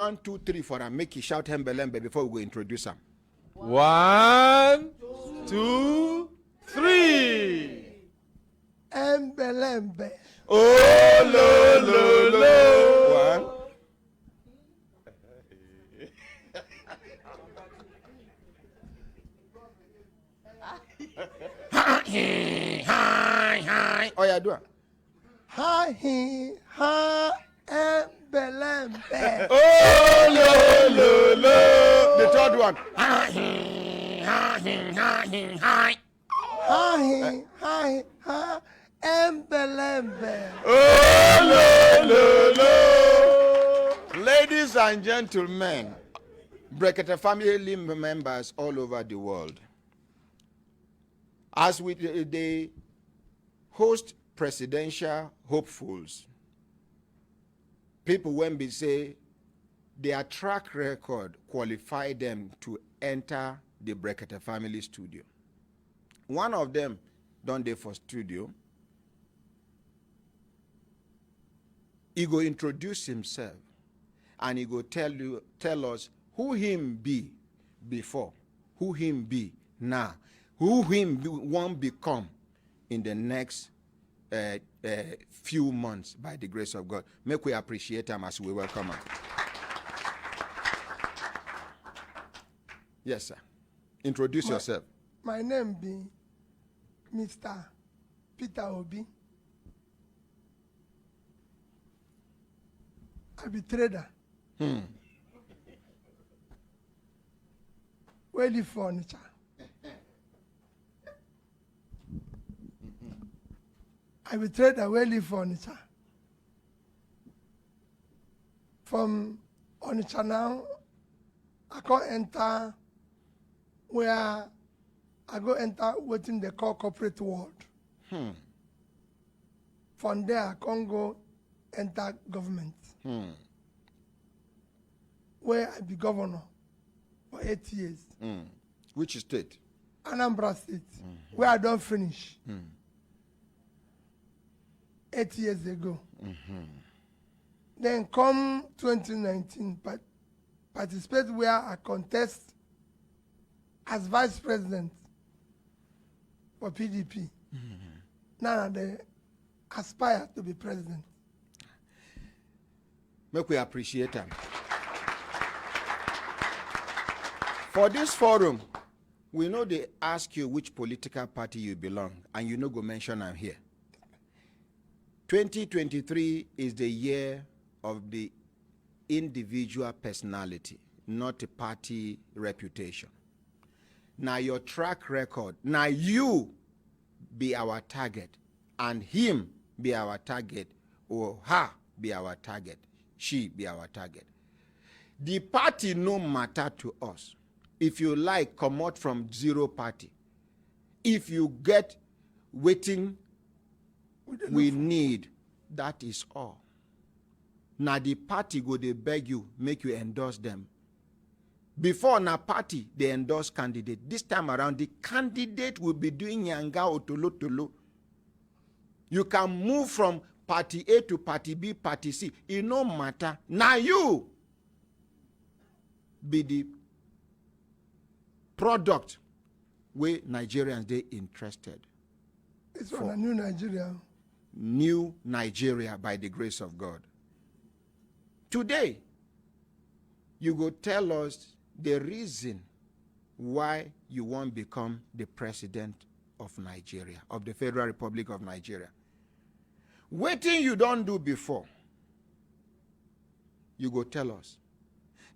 1, 2, 3 for him. Make you shout Hembelembe before we go introduce him. 1, 2, 3. Hembelembe. Oh, lo, lo, lo. 1. Hi. Oh, yeah, do it. Ha, Hembelembe. Oh, lo, lo. The third one. Hi. Ha, Hembelembe. Oh, lo. Ladies and gentlemen, Brekete family members all over the world, as they host presidential hopefuls, people when they say their track record qualify them to enter the Brekete family studio. One of them done there for studio. He go introduce himself and he go tell us who him be before, who him be now, who him won't become in the next few months by the grace of God. Make we appreciate him as we welcome him. Yes, sir. Introduce yourself. My name be Mr. Peter Obi. I be trader. Where live furniture. I be trader where live furniture. From Onitsha now, I can't enter where I go enter within the corporate world. From there, I can't go enter government. Where I be governor for 8 years. Which state? Anambra State, where I don't finish. 8 years ago. Then come 2019, participate where I contest as vice president for PDP. Now they aspire to be president. Make we appreciate them. For this forum, we know they ask you which political party you belong, and you know go mention I'm here. 2023 is the year of the individual personality, not a party reputation. Now your track record, now you be our target, and him be our target, or her be our target, she be our target. The party no matter to us. If you like, come out from zero party. If you get waiting we need, that is all. Now the party go they beg you, make you endorse them. Before na party, they endorse candidate. This time around, the candidate will be doing yanga otolo tolo. You can move from party A to party B, party C. It no matter. Now you be the product where Nigerians they interested. It's for a new Nigeria. New Nigeria by the grace of God. Today, you go tell us the reason why you won't become the president of Nigeria, of the Federal Republic of Nigeria. Waiting you don't do before, you go tell us.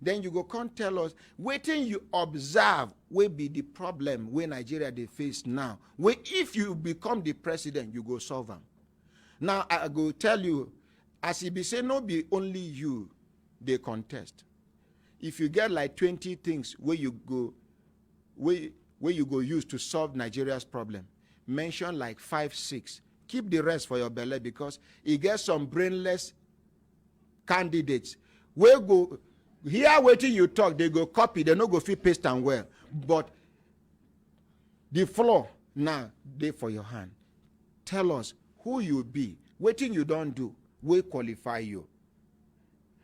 Then you go come tell us, waiting you observe will be the problem where Nigeria they face now. Where if you become the president, you go solve them. Now I go tell you, as he be say, no be only you they contest. If you get like 20 things where you go use to solve Nigeria's problem, mention like 5, 6. Keep the rest for your belly because you get some brainless candidates. We go here waiting you talk, they go copy, they no go fit paste and well. But the floor now they for your hand. Tell us who you be. Waiting you don't do, we qualify you.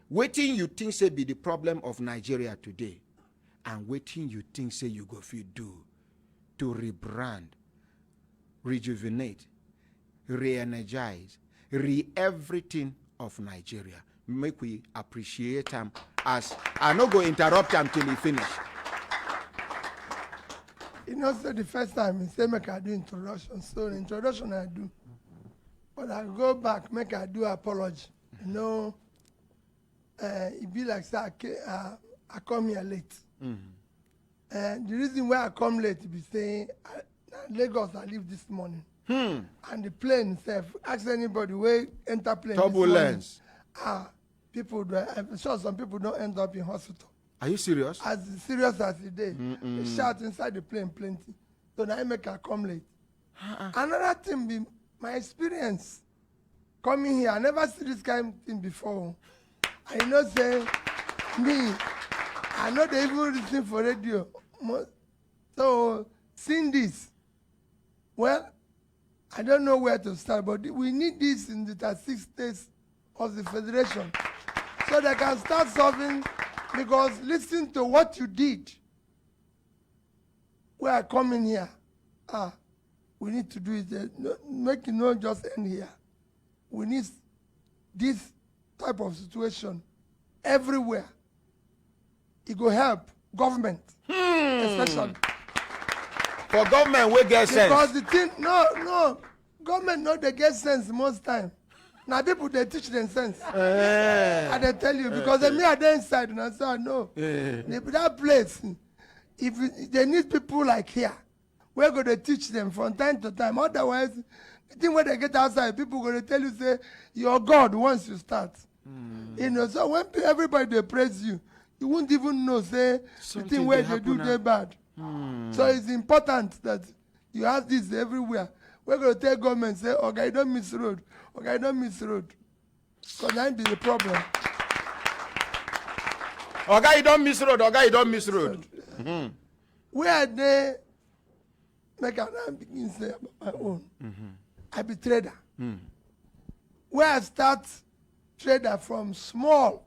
Waiting you think say be the problem of Nigeria today, and waiting you think say you go fit do to rebrand, rejuvenate, re-energize, everything of Nigeria. Make we appreciate him as I no go interrupt him till he finish. You know, so the first time he say make I do introduction. So the introduction I do. But I go back, make I do apology. You know, it be like say I come here late. And the reason why I come late be saying Lagos I leave this morning. And the plane itself, ask anybody where enter plane. Turbulence. People do, I'm sure some people don't end up in hospital. Are you serious? As serious as it is. They shout inside the plane plenty. So now I make her come late. Another thing be my experience coming here. I never see this kind of thing before. I know say me, I know they even listen for radio. So seeing this, well, I don't know where to start, but we need this in the 36 states of the federation so they can start solving, because listen to what you did. We are coming here. We need to do it. Make it not just end here. We need this type of situation everywhere. It will help government, especially. For government, we get sense. Because the thing, no, government no they get sense most time. Now people they teach them sense. I they tell you because me are there inside and I say no. That place, if they need people like here, we're going to teach them from time to time. Otherwise, the thing when they get outside, people going to tell you say you're God once you start. You know, so when everybody they praise you, you won't even know say the thing where they do they bad. So it's important that you have this everywhere. We're going to tell government, say, okay, don't miss road. Okay, don't miss road. Because that be the problem. Okay, you don't miss road. Okay, you don't miss road. Where they make an begin say about my own. I be trader. Where I start trader from small.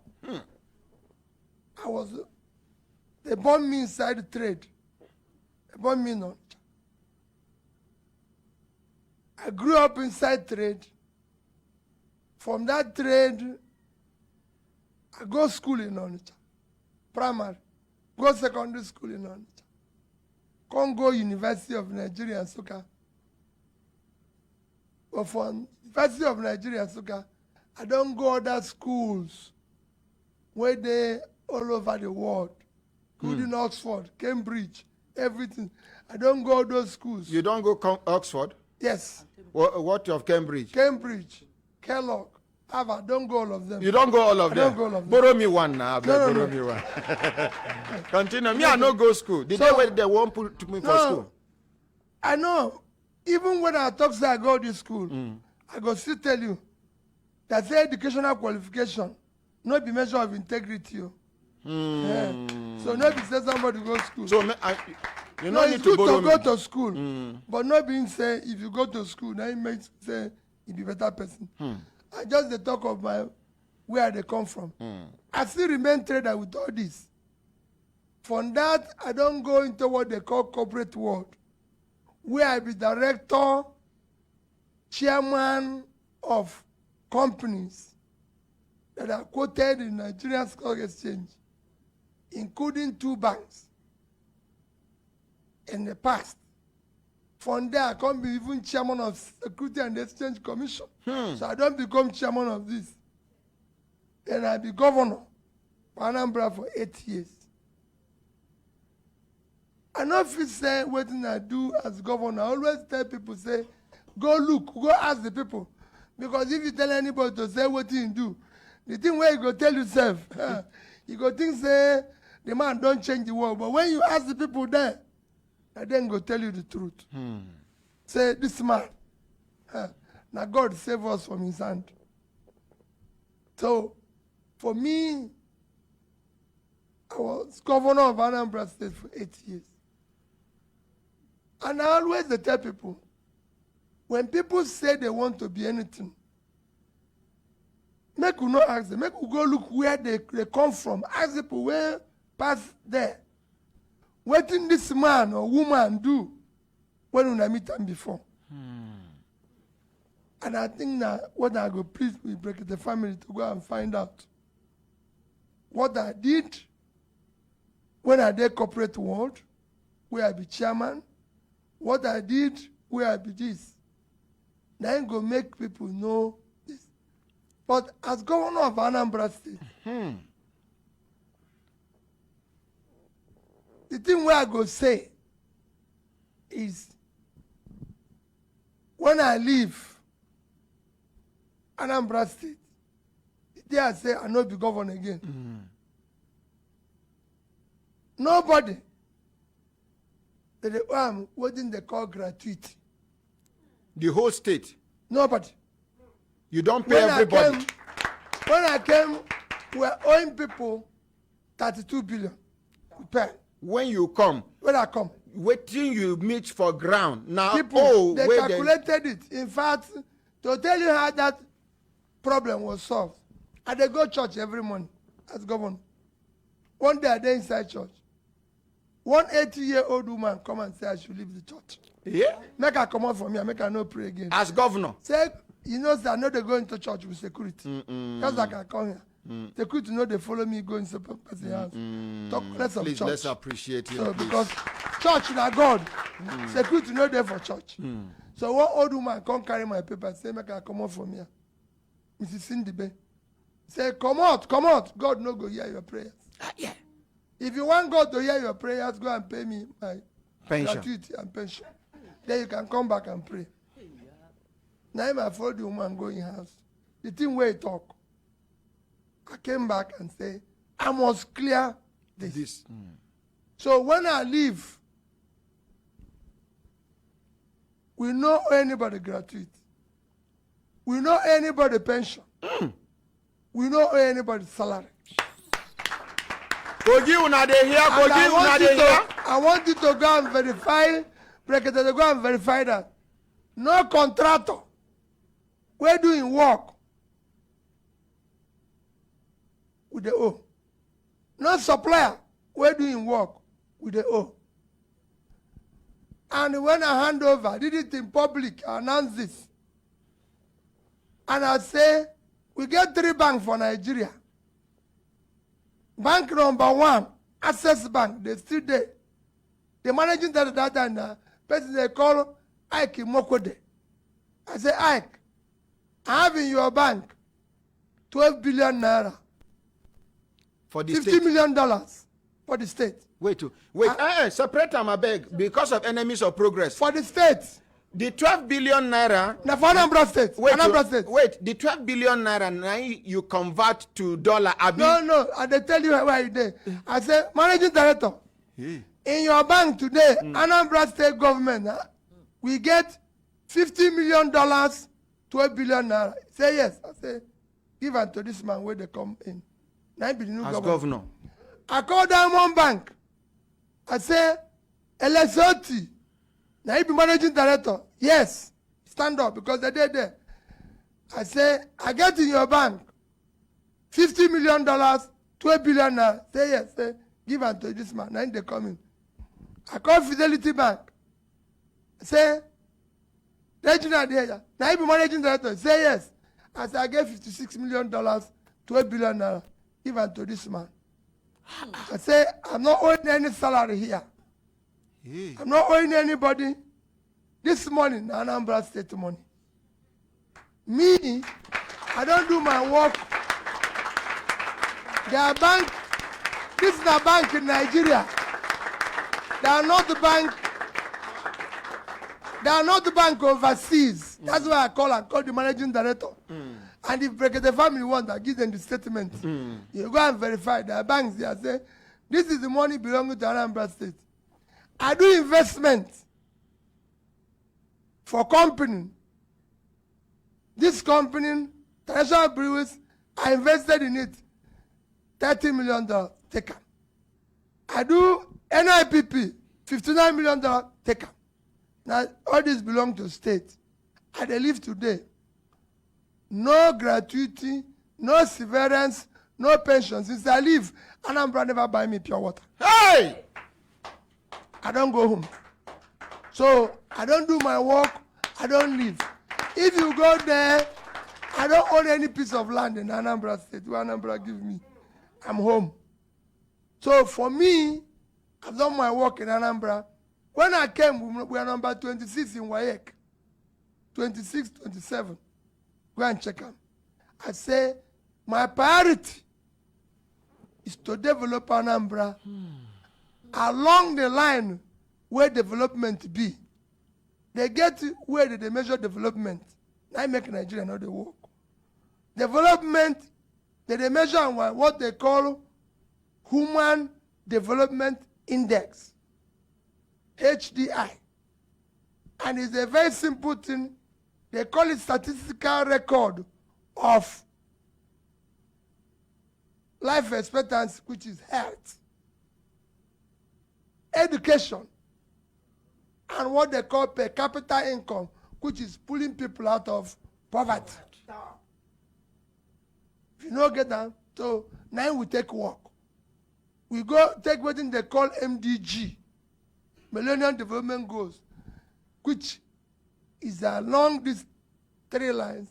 They born me inside the trade. They born me not. I grew up inside trade. From that trade, I go school in Onitsha. Primary. Go secondary school in Onitsha. Can't go University of Nigeria and Nsukka. But from University of Nigeria and Nsukka, I don't go other schools where they all over the world, including Oxford, Cambridge, everything. I don't go those schools. You don't go Oxford? Yes. What of Cambridge? Cambridge, Kellogg, Harvard, don't go all of them. You don't go all of them? I don't go all of them. Borrow me one now. Borrow me one. Continue. Me, I no go school. Did they won't put me for school? I know. Even when I talk say I go to school, I go still tell you that say educational qualification not be measure of integrity. Yeah. So not be say somebody go to school. So you no need it's to good borrow to go me. to school, but not being say if you go to school, now it makes say you be better person. I just the talk of my where they come from. I still remain trader with all this. From that, I don't go into what they call corporate world, where I be director, chairman of companies that are quoted in Nigerian Stock Exchange, including 2 banks in the past. From there, I can't be even chairman of Security and Exchange Commission. So I don't become chairman of this. Then I be governor for Anambra for 8 years. I know if you say what I do as governor, I always tell people, say, go look, go ask the people. Because if you tell anybody to say what you do, the thing where you go tell yourself, you go think, say, the man don't change the world. But when you ask the people there, I then go tell you the truth. Say, this man, now God save us from his hand. So, for me, I was governor of Anambra State for 8 years. And I always tell people, when people say they want to be anything, make we no ask them. Make we go look where they come from. Ask people where pass there. Wetin this man or woman do when una meet them before. And I think that what I go please we break the family to go and find out what I did when I did corporate world, where I be chairman, what I did where I be this. Then go make people know this. But as governor of Anambra State, the thing where I go say is when I leave Anambra State, the day I say I no be governor again. Nobody. What didn't they call gratuity? The whole state. Nobody. You don't pay everybody. When I came, we were owing people 32 billion. We pay. When you come, When I come, waiting you meet for ground. Now, people, they calculated it. In fact, to tell you how that problem was solved, I dey go church every morning as governor. One day I dey inside church. One 80-year-old woman come and say I should leave the church. Yeah. Make her come out from here, make her no pray again. As governor. Say, you know, I know they go into church with security. Just like I come here. Security know they follow me go into person's house. Talk less of Please, church. let's appreciate you. So because church na God, security no there for church. So one old woman come carry my paper, say make I come out from here. Mrs. Cindy say come out, God no go hear your prayers. Yeah. If you want God to hear your prayers, go and pay me my Pension. gratuity and pension. Then you can come back and pray. Now I followed the woman go in house. The thing where he talk, I came back and say, I must clear this. So when I leave, we know anybody gratuity. We know anybody pension. We know anybody salary. Kogi una dey hear, Kogi una dey hear. I want you to go and verify, Brekete, to go and verify that. No contractor, we're doing work with the O. No supplier, we're doing work with the O. And when I hand over, did it in public, I announced this. And I say, we get 3 banks for Nigeria. Bank number 1, Access Bank, they still there. The managing director and person they call Ike Mokode. I say, Ike, I have in your bank 12 billion naira. For the $50 state. million for the state. Wait, separate them, I beg, because of enemies of progress. For the state. The 12 billion naira. Now for Anambra State. Anambra State. Wait, the 12 billion naira now you convert to dollar. No, I they tell you where you there. I say, managing director, in your bank today, Anambra State government, we get $50 million, 12 billion naira. Say yes. I say, give it to this man where they come in. Now be the new As governor. I call Diamond Bank. I say, LSOT. Now you be managing director. Yes. Stand up because they did there. I say, I get in your bank $50 million, 12 billion naira. Say yes. Say, give it to this man. Now they come in. I call Fidelity Bank. I say, regional there. Now you be managing director. Say yes. I say, I get $56 million, 12 billion naira. Give it to this man. I say, I'm not owing any salary here. I'm not owing anybody. This money, Anambra State money. Me, I don't do my work. Their bank, this is a bank in Nigeria. They are not the bank overseas. That's why I call the managing director. And if Brekete family wants, I give them the statement. You go and verify their banks. They say, this is the money belonging to Anambra State. I do investment for company. This company, International Breweries, I invested in it. $30 million, take it. I do NIPP, $59 million, take it. Now, all this belong to state. I live today. No gratuity, no severance, no pension. Since I leave, Anambra never buy me pure water. Hey! I don't go home. So I don't do my work, I don't leave. If you go there, I don't own any piece of land in Anambra State. What Anambra give me, I'm home. So for me, I've done my work in Anambra. When I came, we were number 26 in WAEC. 26, 27. Go and check them. I say, my priority is to develop Anambra along the line where development be. They get where they measure development. I make Nigeria not the work. Development, they measure on what they call Human Development Index, HDI. And it's a very simple thing. They call it statistical record of life expectancy, which is health, education, and what they call per capita income, which is pulling people out of poverty. If you don't get that, so now we take work. We go take what they call MDG, Millennium Development Goals, which is along these 3 lines.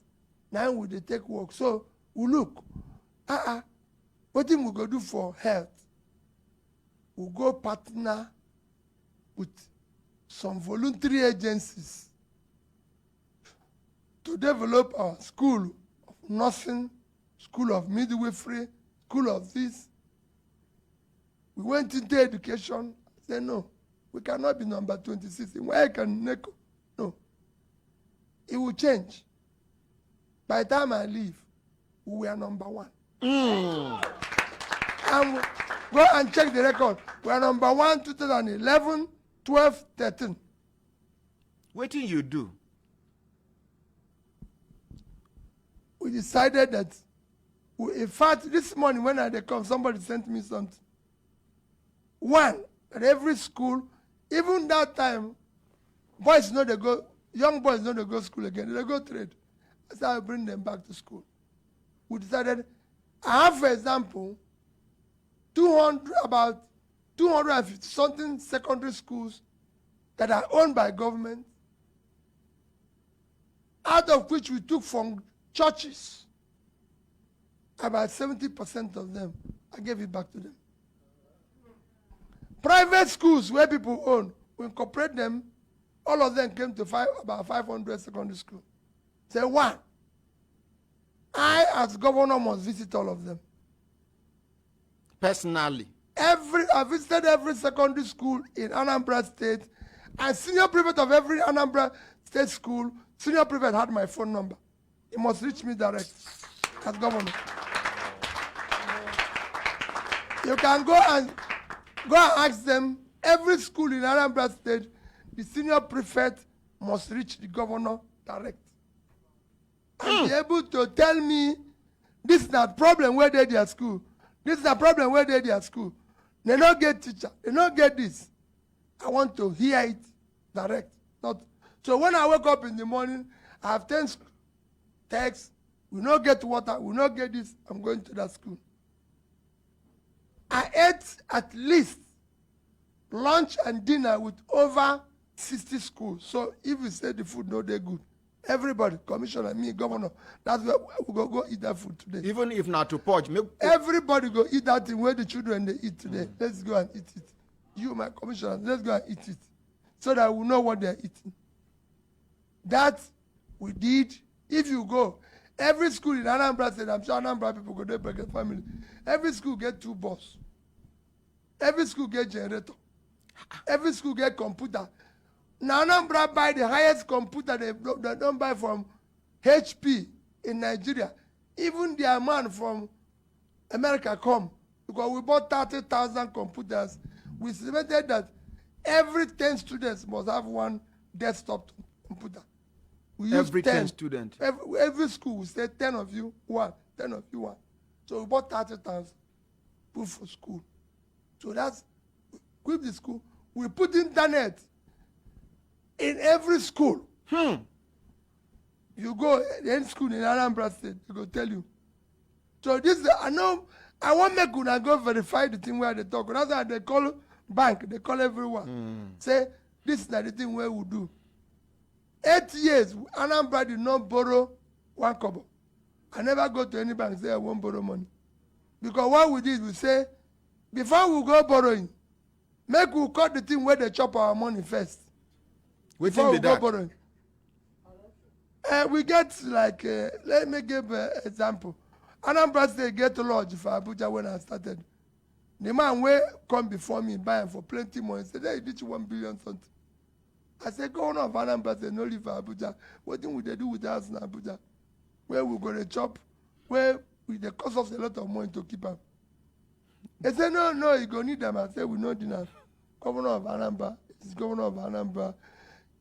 Now we take work. So we look, what thing we go do for health? We go partner with some voluntary agencies to develop our school of nursing, school of midwifery, school of this. We went into education, said no, we cannot be number 26. Where can NECO? No. It will change. By the time I leave, we were number 1. And go and check the record. We are number 1, 2011, 12, 13. What did you do? We decided that, in fact, this morning when I come, somebody sent me something. 1, at every school, even that time, boys know they go, young boys know they go school again, they go trade. I said I'll bring them back to school. We decided, I have, for example, about 250 something secondary schools that are owned by government, out of which we took from churches. About 70% of them, I gave it back to them. Private schools where people own, we incorporate them, all of them came to about 500 secondary schools. Say, 1, I as governor must visit all of them. Personally? I visited every secondary school in Anambra State, and senior prefect of every Anambra State school, senior prefect had my phone number. He must reach me direct as governor. You can go and ask them, every school in Anambra State, the senior prefect must reach the governor direct. And be able to tell me, this is not problem where they their school. This is the problem where they their school. They don't get teacher. They don't get this. I want to hear it direct. Not. So when I wake up in the morning, I have 10 texts. We don't get water. We don't get this. I'm going to that school. I ate at least lunch and dinner with over 60 schools. So if you say the food no they good, everybody, commissioner, me, governor, that's where we go eat that food today. Even if not to purge, everybody go eat that thing where the children they eat today. Let's go and eat it. You, my commissioner, let's go and eat it, so that we know what they're eating. That we did. If you go, every school in Anambra State, I'm sure Anambra people go there, Brekete Family. Every school get 2 buses. Every school get generator. Every school get computer. Now Anambra buy the highest computer they don't buy from HP in Nigeria. Even their man from America come, because we bought 30,000 computers. We estimated that every 10 students must have 1 desktop computer. We every 10 students. Every school we say 10 of you, 1, 10 of you, 1. So we bought 30,000 put for school. So that's, equip the school. We put internet in every school. You go any school in Anambra State, they go tell you. So this, I know, I want make una go verify the thing where they talk. That's why they call bank, they call everyone. Say, this is not the thing where we do. 8 years, Anambra did not borrow 1 kobo. I never go to any bank and say I won't borrow money. Because what we did, we say, before we go borrowing, make we cut the thing where they chop our money first. Before we go borrowing. We get like, let me give an example. Anambra State get lodge for Abuja when I started. The man wey come before me buying for plenty money say, "Hey, did you 1 billion something?" I said, "Governor of Anambra State no live for Abuja. What thing we they do with the house in Abuja? Where we go to chop? Where it dey cost us a lot of money to keep am?" They say, "No, you go need them." I say, "We no need them. Governor of Anambra is governor of Anambra.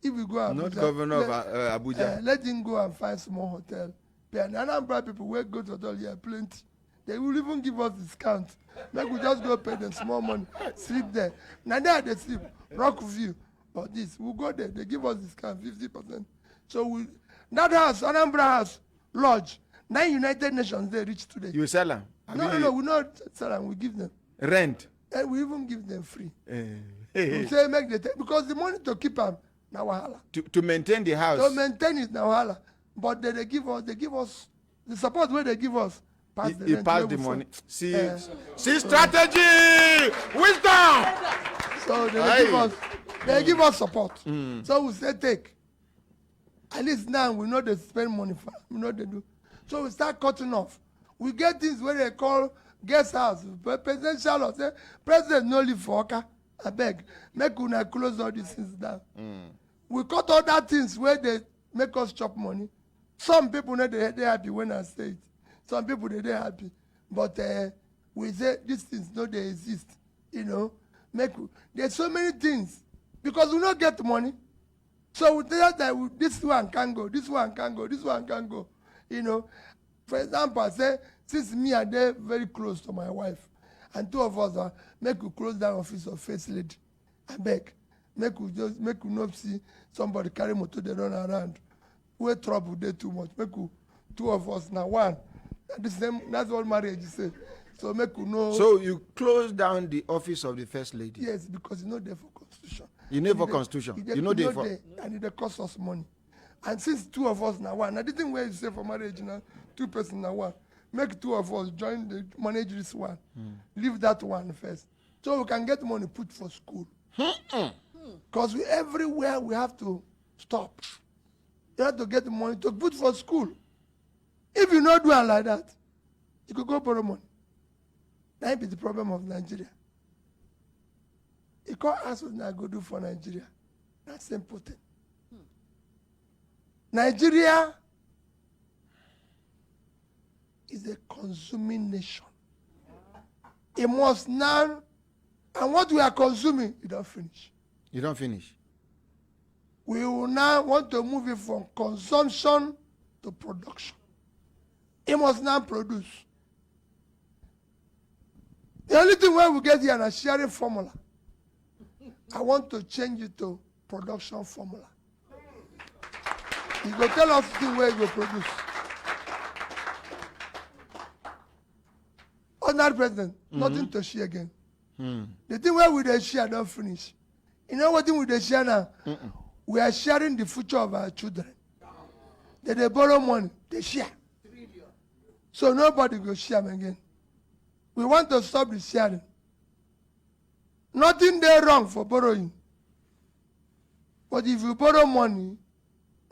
If we go Abuja, not governor of Abuja. Let him go and find small hotel. And Anambra people will go to hotel here plenty. They will even give us discount. Make we just go pay them small money, sleep there. Now there they sleep, rock view. But this, we go there, they give us discount 50%. So we that house, Anambra house, lodge, 9 United Nations they reach today. You sell them? No, we not sell them, we give them. Rent? And we even give them free. We say make the because the money to keep them, now wahala. To maintain the house? To maintain it now wahala. But they give us the support where they give us. Pass the rent, pass the money. See strategy, wisdom. So they give us support. So we say take. At least now we know they spend money for. We know they do. So we start cutting off. We get things where they call guest house, presidential house. Say, President no live for Oka. I beg, make una close all these things down. We cut all that things where they make us chop money. Some people know they happy when I say it. Some people they happy, but we say these things no they exist. You know, there's so many things because we don't get money. So we tell that this one can go, this one can go, this one can go. You know, for example, I say since me and they very close to my wife, and 2 of us are make we close down office of first lady. I beg, make we not see somebody carry motor they run around. We trouble there too much. Make we 2 of us now one. That's what marriage is. So make you know. So you close down the office of the first lady? Yes, because you know there for constitution. You know for constitution. You know there for. And it costs us money. And since 2 of us now one, now the thing where you say for marriage now, 2 person now one, make 2 of us join the manage this one, leave that one first, so we can get money put for school. Because everywhere we have to stop. You have to get the money to put for school. If you not do it like that, you could go borrow money. That be the problem of Nigeria. You can't ask what I go do for Nigeria. That's important. Nigeria is a consuming nation. It must now, and what we are consuming, you don't finish. You don't finish. We will now want to move it from consumption to production. It must now produce. The only thing where we get here is a sharing formula. I want to change it to production formula. You go tell us the thing where you go produce. Honored President, nothing to share again. The thing where we dey share don't finish. You know what thing we dey share now? We are sharing the future of our children. They borrow money, they share. So nobody will share again. We want to stop the sharing. Nothing there wrong for borrowing. But if you borrow money,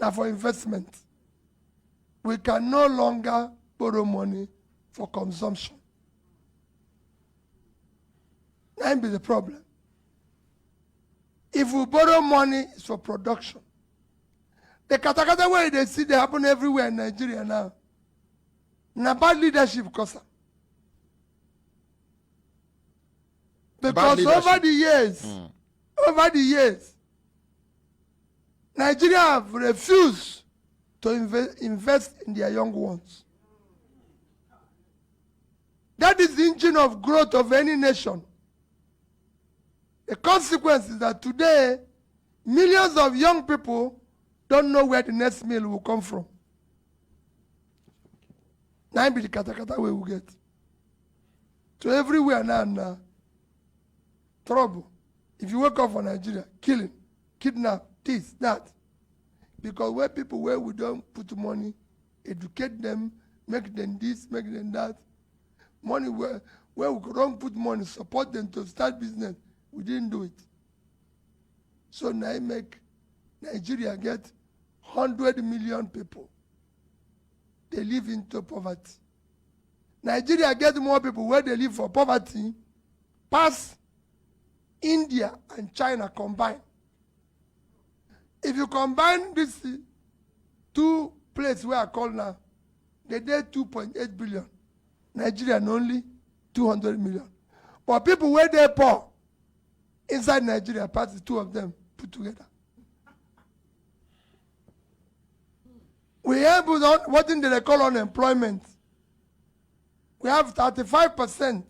now for investment, we can no longer borrow money for consumption. That be the problem. If we borrow money, it's for production. The katakata way they see they happen everywhere in Nigeria now. Now bad leadership cause them. Because over the years, Nigeria have refused to invest in their young ones. That is the engine of growth of any nation. The consequence is that today, millions of young people don't know where the next meal will come from. Now be the kata where we get. So everywhere now, trouble. If you wake up for Nigeria, killing, kidnap, this, that. Because where people where we don't put money, educate them, make them this, make them that. Money where we don't put money, support them to start business, we didn't do it. So now I make Nigeria get 100 million people. They live into poverty. Nigeria get more people where they live for poverty, past India and China combined. If you combine these two places where I call now, they did 2.8 billion. Nigeria only 200 million. But people where they poor inside Nigeria, past the two of them put together. We have what they call unemployment. We have 35%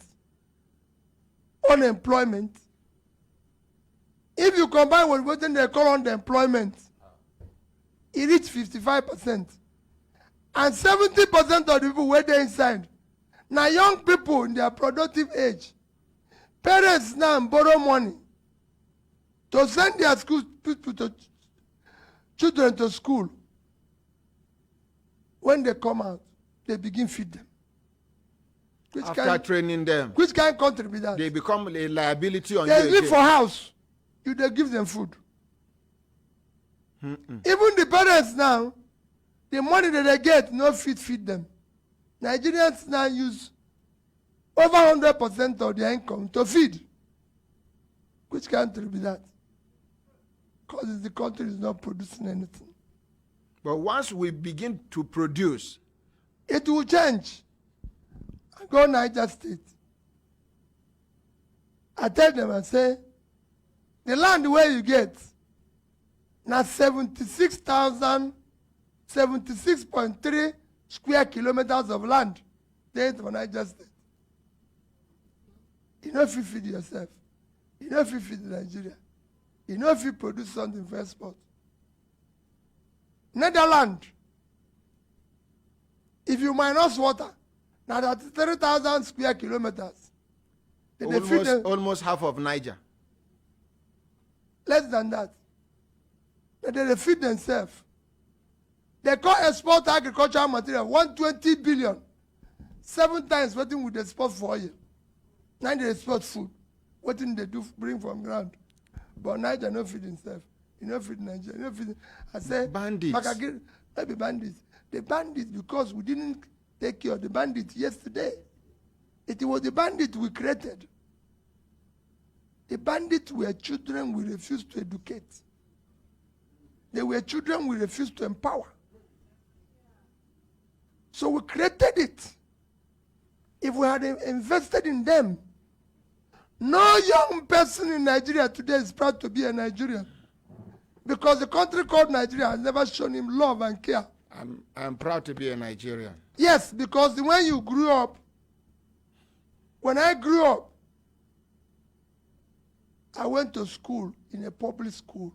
unemployment. If you combine with what they call unemployment, it reaches 55%. And 70% of the people where they inside. Now young people in their productive age, parents now borrow money to send their children to school. When they come out, they begin feed them. After training them. Which kind of country be that? They become a liability on they you. They live for house. They give them food. Even the parents now, the money that they get, no feed them. Nigerians now use over 100% of their income to feed. Which country be that? Because the country is not producing anything. But once we begin to produce, it will change. I go Niger State. I tell them, I say, the land where you get, now 76.3 square kilometers of land, there for Niger State. You know if you feed yourself. You know if you feed Nigeria. You know if you produce something for export. Netherlands, if you minus water, now that's 30,000 square kilometers. Almost half of Niger. Less than that. They feed themselves. They call export agricultural material 120 billion. 7 times what would they export for oil. Now they export food. What they do bring from ground. But Niger no feed himself. You know feed Nigeria. You know feed. I say bandits. Maybe bandits. The bandits because we didn't take care of the bandits yesterday. It was the bandits we created. The bandits were children we refused to educate. They were children we refused to empower. So we created it. If we had invested in them, no young person in Nigeria today is proud to be a Nigerian. Because the country called Nigeria has never shown him love and care. I'm proud to be a Nigerian. Yes, because when you grew up, when I grew up, I went to school in a public school.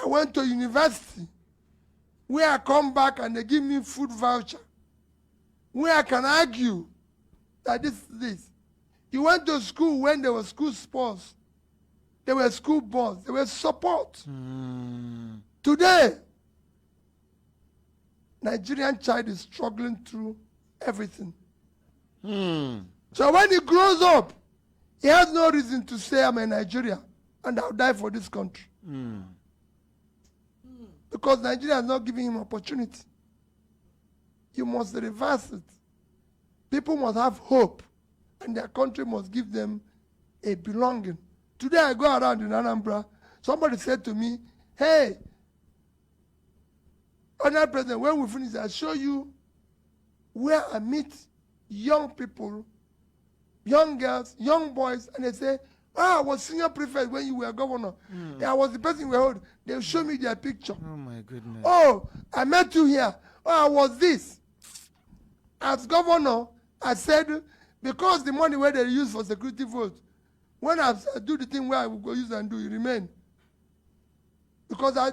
I went to university where I come back and they give me food voucher. Where I can argue that this is this. You went to school when there were school sports. There were school boards. There was support. Today, Nigerian child is struggling through everything. So when he grows up, he has no reason to say I'm a Nigerian and I'll die for this country. Because Nigeria is not giving him opportunity. You must reverse it. People must have hope and their country must give them a belonging. Today I go around in Anambra, somebody said to me, hey, Honorable President, when we finish, I'll show you where I meet young people, young girls, young boys, and they say, I was senior prefect when you were governor. I was the person we hold. They'll show me their picture. Oh, my goodness. Oh, I met you here. Oh, I was this. As governor, I said, because the money where they use for security votes, when I do the thing where I will go use and do, it remain. Because I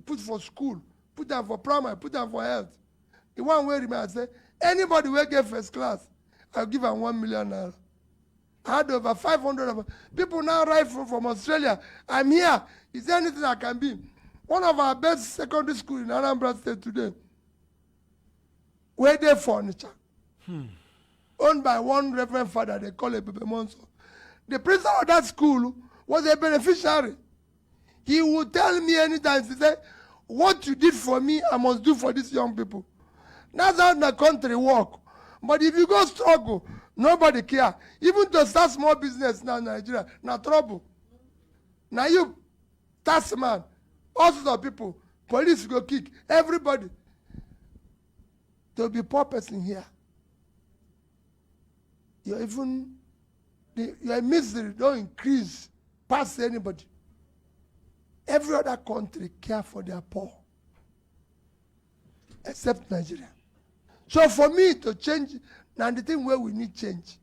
put for school, put them for primary, put them for health. The one way remain, I say, anybody will get first class, I'll give them 1 million naira. I had over 500 of people now arrive from Australia. I'm here. Is there anything I can be? One of our best secondary school in Anambra State today, where they furniture, owned by one reverend father, they call it Bebe Monso. The principal of that school was a beneficiary. He would tell me anytime, he said, what you did for me, I must do for these young people. That's how the country work. But if you go struggle, nobody care. Even to start small business now in Nigeria, now trouble. Now you, taxman, all sorts of people, police go kick, everybody. There'll be poor person here. You're even, your misery don't increase past anybody. Every other country care for their poor, except Nigeria. So for me to change, now the thing where we need change.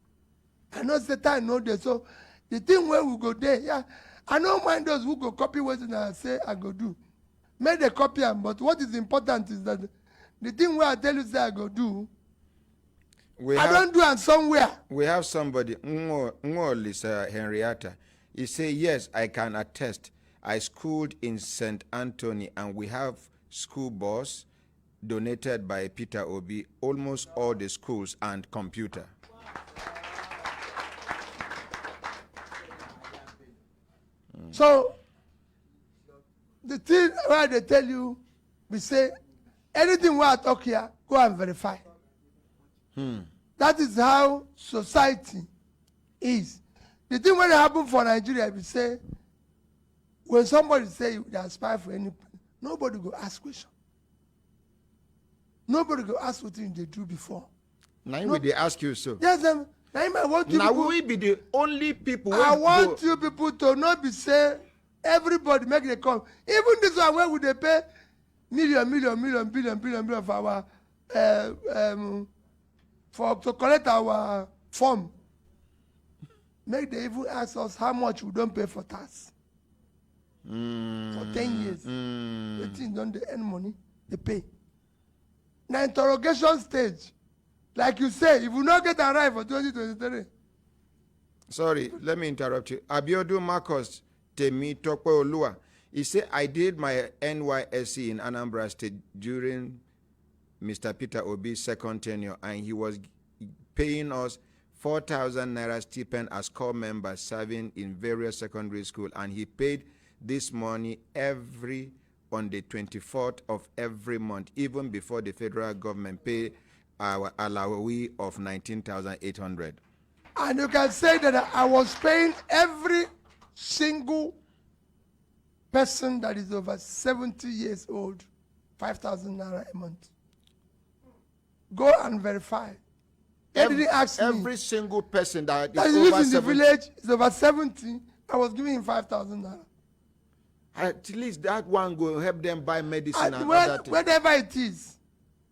I know the time know there, so the thing where we go there, yeah, I don't mind those who go copy what I say I go do. Make the copy them, but what is important is that the thing where I tell you say I go do, I don't do it somewhere. We have somebody, Lisa Henrietta. He say, yes, I can attest. I schooled in St. Anthony, and we have school bus donated by Peter Obi, almost all the schools, and computer. So, the thing where they tell you, we say, anything where I talk here, go and verify. That is how society is. The thing when it happen for Nigeria, we say, when somebody say they aspire for anything, nobody go ask question. Nobody go ask what they do before. Now no, they ask you so. Yes, now I want you. Now we be the only people. I want you people to not be say everybody make the come. Even this one where would they pay million billion for our for to collect our form. Make they even ask us how much we don't pay for tax. For 10 years. The thing don't they earn money, they pay. Now interrogation stage, like you say, if you not get arrived for 2023. Sorry, let me interrupt you. Abiodun Marcos Temi Tokwe Olua. He said, I did my NYSC in Anambra State during Mr. Peter Obi's second tenure, and he was paying us 4,000 naira stipend as core members serving in various secondary schools, and he paid this money on the 24th of every month, even before the federal government pay our allowee of 19,800. And you can say that I was paying every single person that is over 70 years old 5,000 naira a month. Go and verify. They didn't ask me. Every single person that is over over in the village is over 70. I was giving him 5,000 naira. At least that one will help them buy medicine and other things. Whatever it is.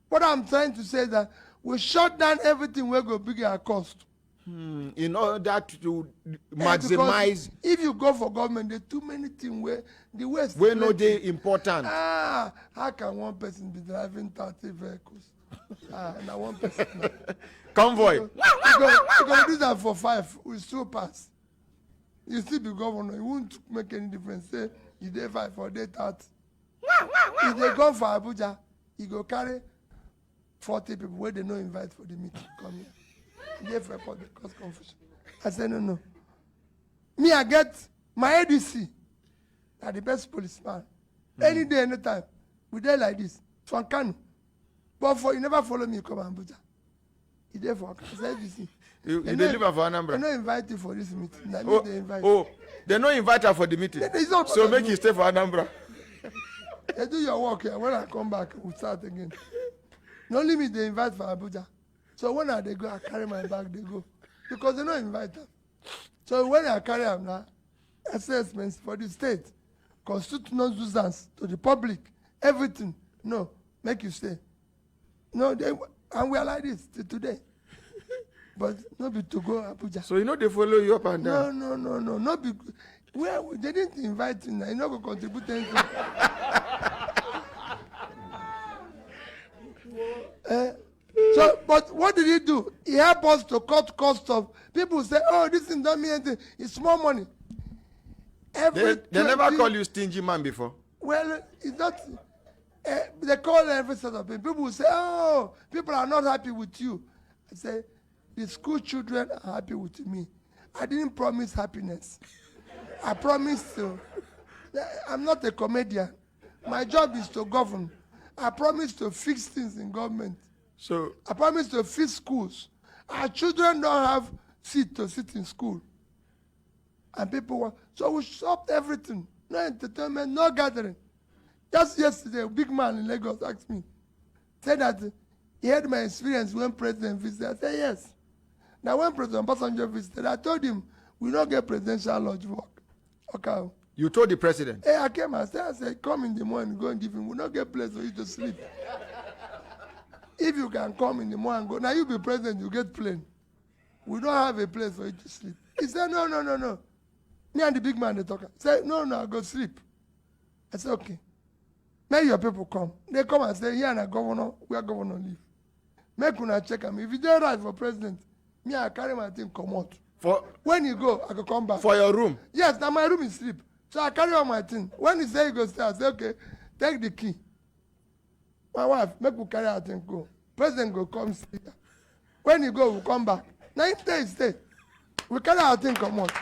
What I'm trying to say is that we shut down everything where go bigger at cost. In order to maximize. If you go for government, there are too many things where the West. Where no they important. How can one person be driving 30 vehicles? Now one person. Convoy. You're going to do that for 5. We still pass. You still be governor. It won't make any difference. Say you day 5 or day 30. If they go for Abuja, you go carry 40 people where they no invite for the meeting. Come here. They report the cause confusion. I said no. Me, I get my ADC. Are the best policeman. Any day, anytime. We there like this. From Kano. But for you never follow me, come Abuja. You there for ADC. You deliver for Anambra. They no invite you for this meeting. They no invite her for the meeting. So make you stay for Anambra. They do your work here. When I come back, we'll start again. Not only me, they invite for Abuja. So when they go, I carry my bag, they go. Because they don't invite them. So when I carry them now, assessments for the state, constitutional nuisance to the public, everything. No, make you stay. No, and we are like this till today. But not be to go Abuja. So you know they follow you up and down? No. Not be, well, they didn't invite you now. You not go contribute anything. So, but what did he do? He helped us to cut costs of people say, oh, this thing don't mean anything. It's small money. They never call you stingy man before. Well, it's not. They call every sort of people. People say, oh, people are not happy with you. I say, the school children are happy with me. I didn't promise happiness. I promised to. I'm not a comedian. My job is to govern. I promise to fix things in government. So I promise to fix schools. Our children don't have seat to sit in school. And people want, so we stopped everything. No entertainment, no gathering. Just yesterday, a big man in Lagos asked me, said that he had my experience when President visited. I said, yes. Now, when President Obasanjo visited, I told him, we don't get presidential lodge work. Okay. you told the president? Hey, I came and said, come in the morning, go and give him. We don't get place for you to sleep. If you can come in the morning and go, now you be president, you get plane. We don't have a place for you to sleep. He said, no. Me and the big man, they talk. He said, no, I go sleep. I said, okay. Make your people come. They come and say, here and governor, where governor live. Make una check him. If he don't right for president, me, I carry my thing, come out. When you go, I go come back. For your room? Yes, now my room is sleep. So I carry on my thing. When he say he go stay, I say, okay, take the key. My wife, make we carry our thing, go. President go come stay. When you go, we come back. Now he stay. We carry our thing, come out.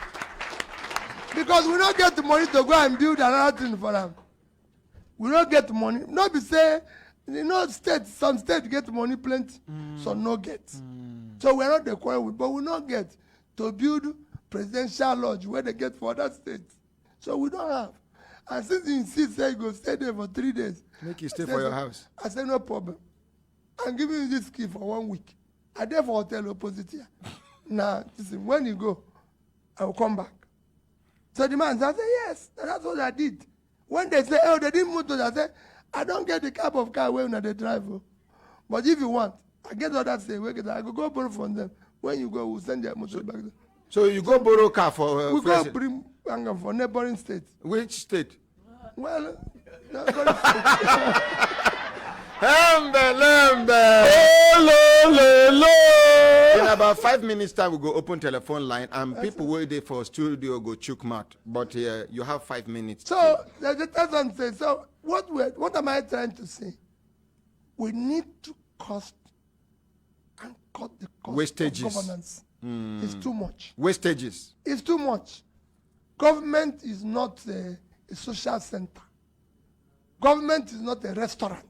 Because we don't get the money to go and build another thing for them. We don't get money. Not be say, some states get money plenty, some no get. So we're not the quarrel with, but we not get to build presidential lodge where they get for other states. So we don't have. And since he insists that he go stay there for 3 days. Make you stay for your house. I said, no problem. I'm giving you this key for 1 week. I there for hotel opposite here. Now, listen, when you go, I will come back. So the man said, yes, that's what I did. When they say, oh, they didn't move to that, I said, I don't get the type of car where they drive. But if you want, I get all that say, I go borrow from them. When you go, we'll send their motor back there. So you go borrow car for we go bring for neighboring states. Which state? Well, in about 5 minutes time, we go open telephone line and people wait there for studio go chook mouth. But you have 5 minutes. So the person says, so what am I trying to say? We need to cost and cut the cost wastages of governance. It's too much. Wastages. It's too much. Government is not a social center. Government is not a restaurant.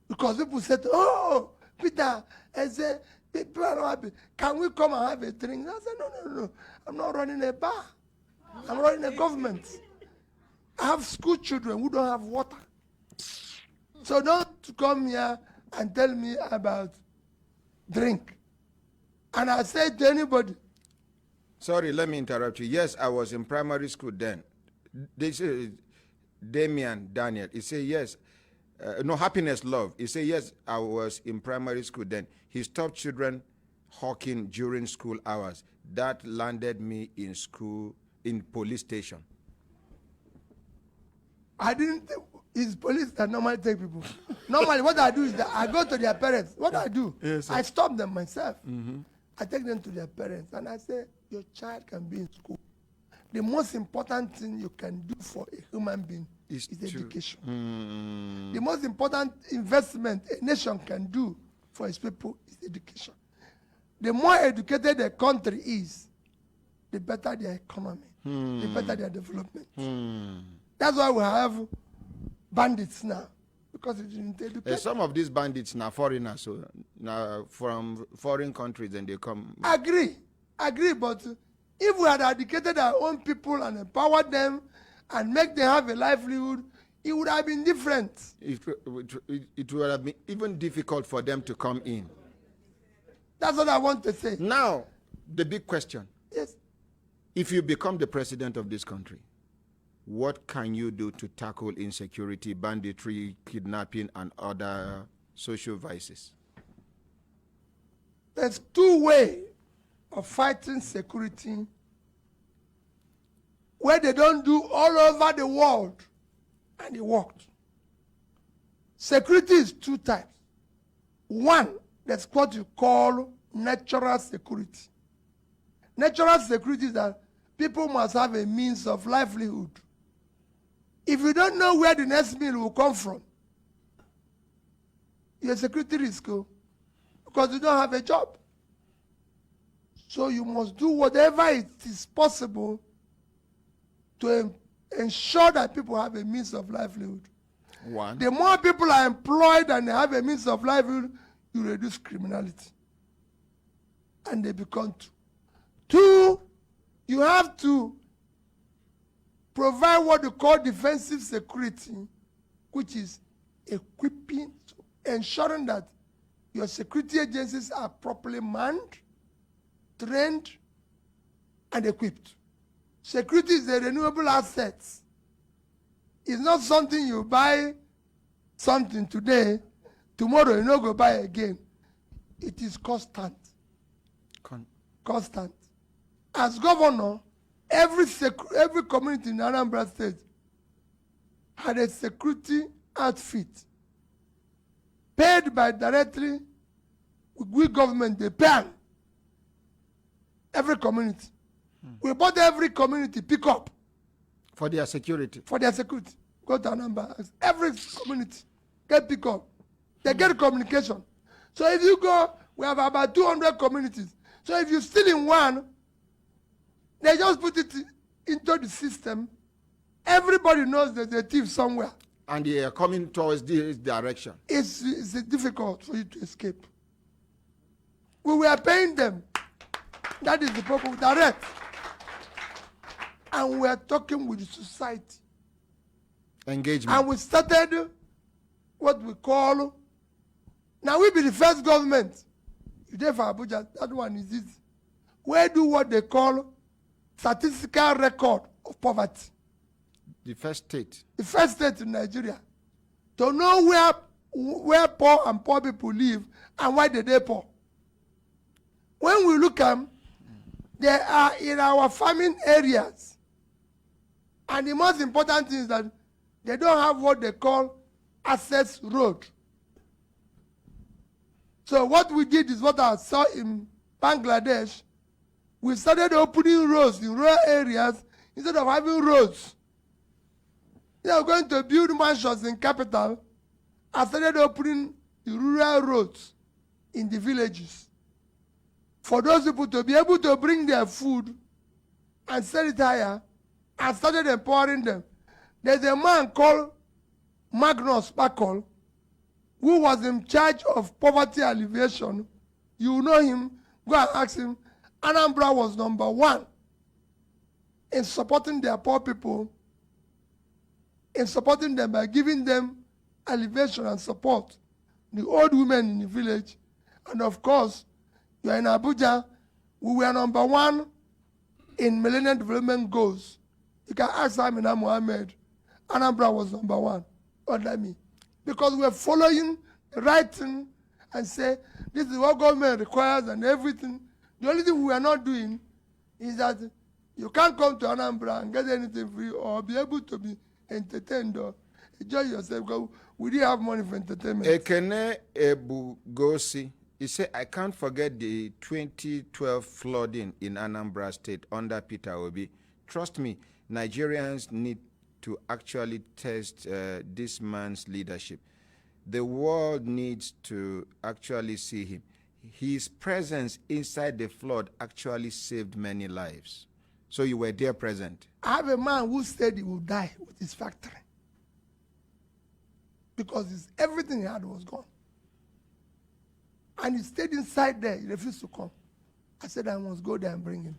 Because people said, oh, Peter, I say, people are not happy. Can we come and have a drink? I said, no. I'm not running a bar. I'm running a government. I have school children who don't have water. So don't come here and tell me about drink. And I say to anybody. Sorry, let me interrupt you. Yes, I was in primary school then. They say, Daniel, he said, yes. No, happiness, love. He said, yes, I was in primary school then. He stopped children hawking during school hours. That landed me in school, in police station. I didn't, it's police that normally take people. Normally, what I do is that I go to their parents. What I do, yes, I stop them myself. I take them to their parents and I say, your child can be in school. The most important thing you can do for a human being is education. The most important investment a nation can do for its people is education. The more educated a country is, the better their economy, the better their development. That's why we have bandits now, because it didn't educate. Some of these bandits now foreigners, so now from foreign countries, and they come. Agree, but if we had educated our own people and empowered them and make them have a livelihood, it would have been different. It would have been even difficult for them to come in. That's what I want to say. Now, the big question. Yes. If you become the president of this country, what can you do to tackle insecurity, banditry, kidnapping, and other social vices? There's two ways of fighting security where they don't do all over the world and it worked. Security is two types. One, that's what you call natural security. Natural security is that people must have a means of livelihood. If you don't know where the next meal will come from, you're a security risk, because you don't have a job. So you must do whatever it is possible to ensure that people have a means of livelihood. One. The more people are employed and they have a means of livelihood, you reduce criminality. And they become two. Two, you have to provide what you call defensive security, which is equipping, ensuring that your security agencies are properly manned, trained, and equipped. Security is a renewable asset. It's not something you buy something today, tomorrow you no go buy again. It is constant. Constant. As governor, every community in Anambra State had a security outfit paid by directly with government. They pay every community. We bought every community pick up For their security. for their security. Go to Anambra. Every community get pick up. They get communication. So if you go, we have about 200 communities. So if you steal in one, they just put it into the system. Everybody knows there's a thief somewhere. And they are coming towards this direction. It's difficult for you to escape. We were paying them. That is the problem, direct. And we are talking with the society. Engagement. And we started what we call, now we be the first government. You there for Abuja, that one is it. We do what they call statistical record of poverty. The first state. The first state in Nigeria. To know where poor and poor people live and why they poor. When we look at them, they are in our farming areas. And the most important thing is that they don't have what they call access road. So what we did is what I saw in Bangladesh. We started opening roads in rural areas instead of having roads. They are going to build mansions in capital. I started opening the rural roads in the villages for those people to be able to bring their food and sell it higher, and started empowering them. There's a man called Magnus Bakol who was in charge of poverty alleviation. You know him, go and ask him. Anambra was #1 in supporting their poor people, in supporting them by giving them alleviation and support. The old women in the village, and of course, you are in Abuja, we were #1 in Millennium Development Goals. You can ask Amina Mohammed, Anambra was #1 under me. Because we're following the right thing and say, this is what government requires and everything. The only thing we are not doing is that you can't come to Anambra and get anything free or be able to be entertained or enjoy yourself because we didn't have money for entertainment. Ekene Ebugosi, he said, I can't forget the 2012 flooding in Anambra State under Peter Obi. Trust me, Nigerians need to actually test this man's leadership. The world needs to actually see him. His presence inside the flood actually saved many lives. So you were there present. I have a man who said he would die with his factory because everything he had was gone. And he stayed inside there. He refused to come. I said I must go there and bring him.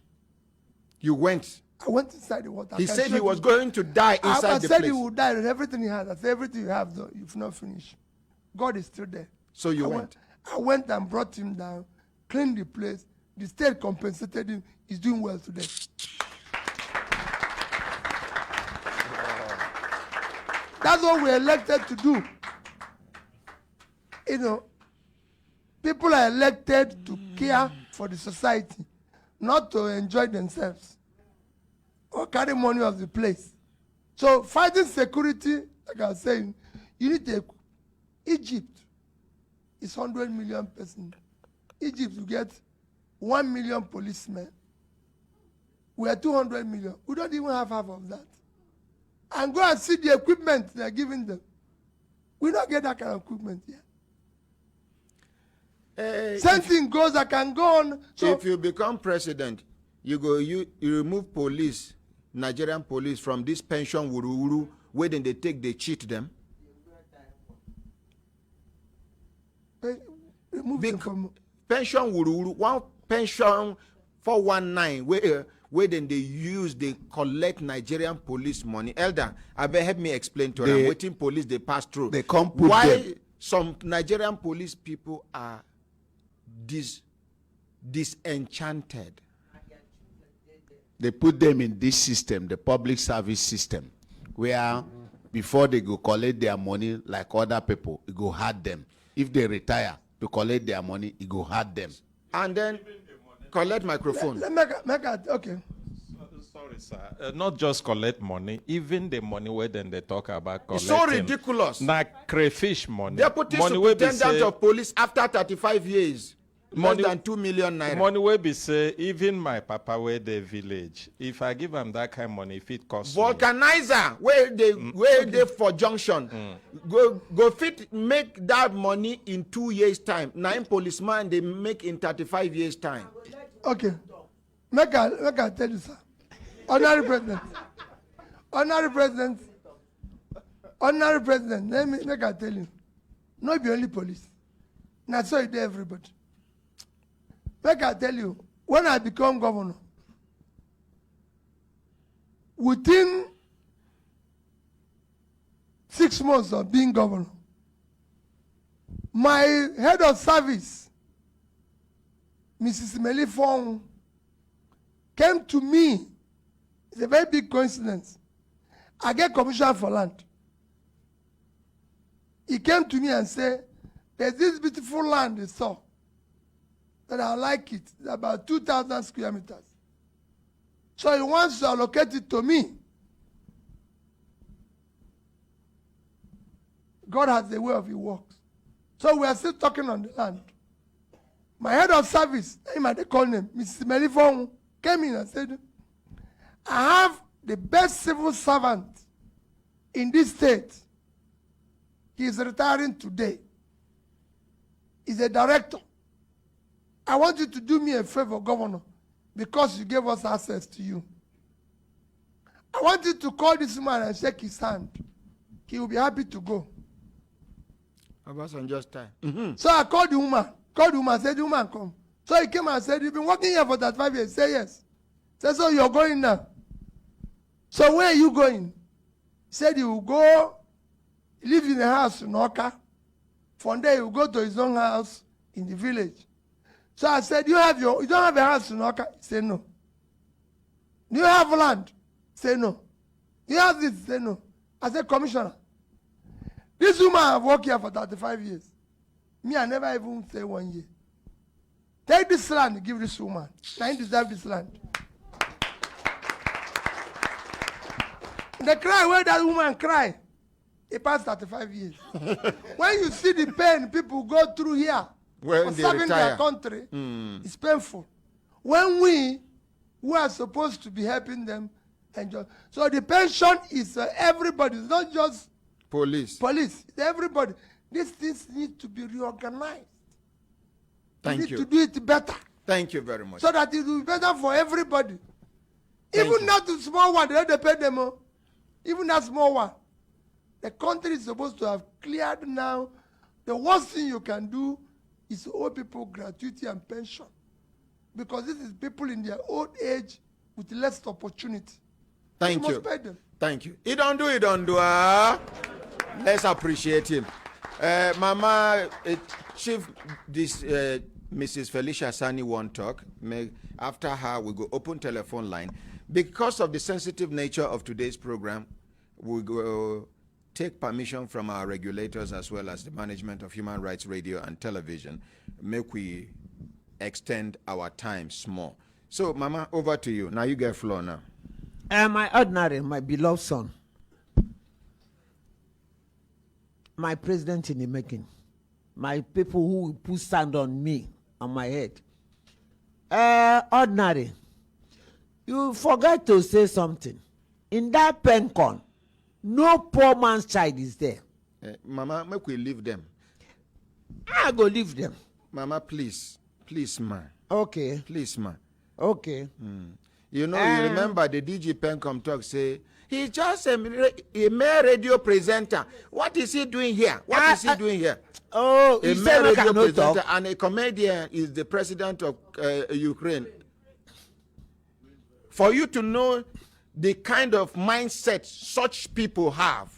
You went. I went inside the water. He said he was going to die inside I the said place. he would die with everything he had. I said everything you have, though, you've not finished. God is still there. So you went. I went and brought him down, cleaned the place. The state compensated him. He's doing well today. That's what we're elected to do. You know, people are elected to care for the society, not to enjoy themselves or carry money of the place. So fighting security, like I was saying, you need to, Egypt is 100 million person. Egypt will get 1 million policemen. We are 200 million. We don't even have half of that. And go and see the equipment they are giving them. We don't get that kind of equipment here. Same thing goes, I can go on. So if you become president, you remove police, Nigerian police, from this pension wuru where then they cheat them. Remove them from pension wuru, one pension 419 where then they collect Nigerian police money. Elder, I better help me explain to them. Waiting police they pass through. They come put why them. Some Nigerian police people are disenchanted. They put them in this system, the public service system, where before they go collect their money like other people, it go hard them. If they retire to collect their money, it go hard them. And then collect microphone. Okay. Sorry, sir. Not just collect money, even the money where then they talk about collecting. It's so ridiculous. Like crayfish money. Deputy money Superintendent of Police after 35 years. Money, less than 2 million naira. Money will be say, even my papa where the village, if I give him that kind of money, if it costs vulcanizer where they for junction go fit make that money in 2 years time. 9 policemen they make in 35 years time. Okay, make I tell you, sir. Honorary President, let me make I tell you, not be only police. Now so it everybody. Make I tell you, when I become governor, within 6 months of being governor, my head of service, Mrs. Melifong, came to me. It's a very big coincidence. I get commission for land. He came to me and said, there's this beautiful land he saw that I like it. It's about 2,000 square meters. So he wants to allocate it to me. God has a way of his works. So we are still talking on the land. My head of service, they call him, Mrs. Melifong, came in and said, I have the best civil servant in this state. He is retiring today. He's a director. I want you to do me a favor, Governor, because you gave us access to you. I want you to call this man and shake his hand. He will be happy to go. Just time. So I called the woman. Said, the woman, come. So he came and said, you've been working here for 35 years. Say yes. Said, so you're going now. So where are you going? He said he will go, he lives in a house in Oka. From there he will go to his own house in the village. So I said, you don't have a house in Oka? He said, no. Do you have land? He said, no. You have this? He said, no. I said, Commissioner, this woman have worked here for 35 years. Me, I never even say 1 year. Take this land and give this woman. I deserve this land. The cry where that woman cry, it passed 35 years. When you see the pain people go through here for serving their country, it's painful. When we who are supposed to be helping them enjoy. So the pension is everybody, it's not just police. It's everybody. These things need to be reorganized. Thank you. Need to do it better. Thank you very much. So that it will be better for everybody. Even not the small one, they pay them. Even that small one. The country is supposed to have cleared now. The worst thing you can do is to owe people gratuity and pension. Because this is people in their old age with less opportunity. Thank you. Must pay them. Thank you. He don't do. Let's appreciate him. Mama, Chief, this Mrs. Felicia Sani won't talk. After her, we go open telephone line. Because of the sensitive nature of today's program, we go take permission from our regulators as well as the management of Human Rights Radio and Television. Make we extend our time small. So, Mama, over to you. Now you get floor now. My ordinary, my beloved son, my president in the making, my people who will put sand on me, on my head. Ordinary, you forgot to say something. In that pencon, no poor man's child is there. Mama, make we leave them. I go leave them. Mama, please, ma. Okay. Please, ma. Okay. You know, you remember the DG Pencom talk say, he's just a mere radio presenter. What is he doing here? What is he doing here? Oh, a mere radio presenter and a comedian is the president of Ukraine. For you to know the kind of mindset such people have,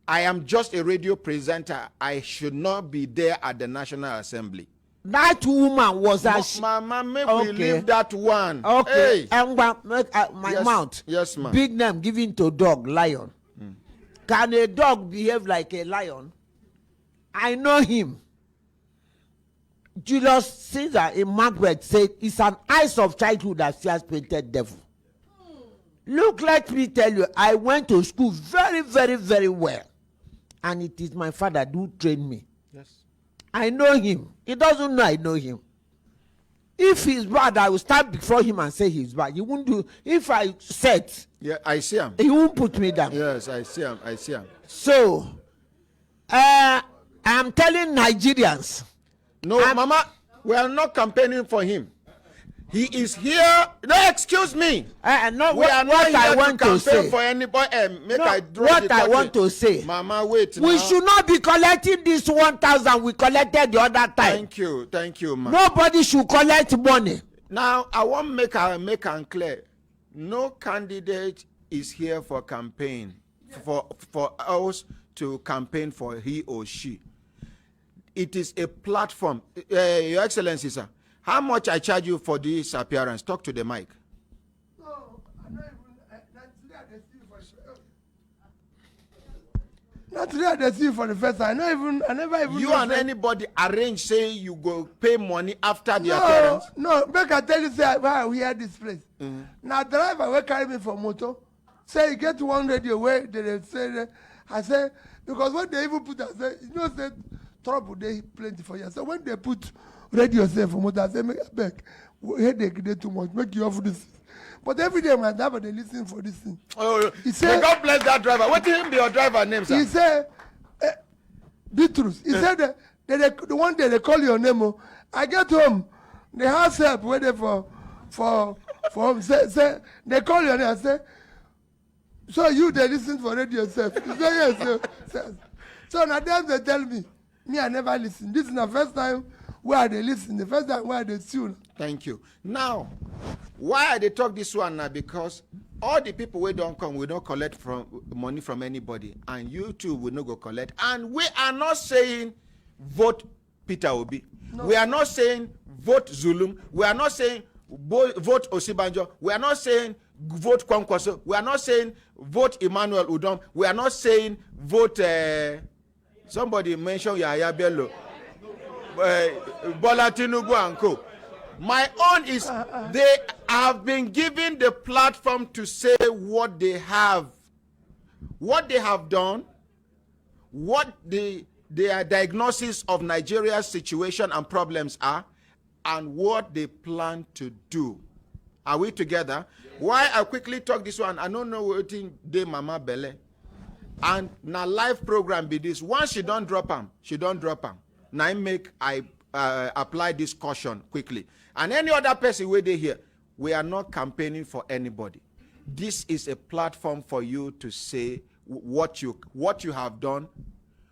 I am just a radio presenter. I should not be there at the National Assembly. That woman was Mama, make we leave that one. Okay. Hey. And my Yes. mouth. Yes, ma'am. Big name given to dog, lion. Can a dog behave like a lion? I know him. Julius Caesar in Macbeth said, it's an eyes of childhood that fears painted devil. Look, let me tell you, I went to school very, very, very well. And it is my father who trained me. Yes. I know him. He doesn't know I know him. If he's bad, I will stand before him and say he's bad. He won't do. If I said, Yeah, I see him. he won't put me down. Yes, I see him. I see him. So, I'm telling Nigerians. No, Mama, we are not campaigning for him. He is here. No, excuse me. No, We are not what here I want to to campaign say. for anybody. Make No, I draw what the I curtain. want to say. Mama, wait. We now. should not be collecting this 1,000 we collected the other time. Thank you, ma. Nobody should collect money. Now I want to make it clear. No candidate is here for campaign for us to campaign for he or she. It is a platform. Your Excellency, sir. How much I charge you for this appearance? Talk to the mic. No, I'm not today I see you for the first time. I never even. You and anybody arrange say you go pay money after the no, appearance? No, make I tell you say why we had this place. Now driver will carry me for motor. Say you get one radio where they say I say because when they even put I say you know say trouble they plenty for you. So when they put radio say for motor I say make a back headache they too much make you off this. But every day my driver they listen for this thing. Oh, he say, God bless that driver. What did him be your driver name, sir? He said, Bitrus. He said the one day they call your name. Oh, I get home, the house help waiting for him. Say they call your name. I say, so you they listen for radio yourself. He say yes. So now them they tell me I never listen. This is the first time where they listen. The first time where they tune. Thank you. Now, why they talk this one now? Because all the people who don't come, we don't collect money from anybody, and you too will not go collect. And we are not saying vote Peter Obi. No. We are not saying vote Zulum. We are not saying vote Osibanjo. We are not saying vote Kwankwaso. We are not saying vote Emmanuel Udom. We are not saying vote. Somebody mentioned Yahya Bello, Bola Tinubu and co. My own is they have been given the platform to say what they have done, what their diagnosis of Nigeria's situation and problems are, and what they plan to do. Are we together? Yes. Why I quickly talk this one, I don't know what in de Mama Bele. And now live program be this. Once she don't drop them, Now I apply this caution quickly. And any other person where they here, we are not campaigning for anybody. This is a platform for you to say what you have done,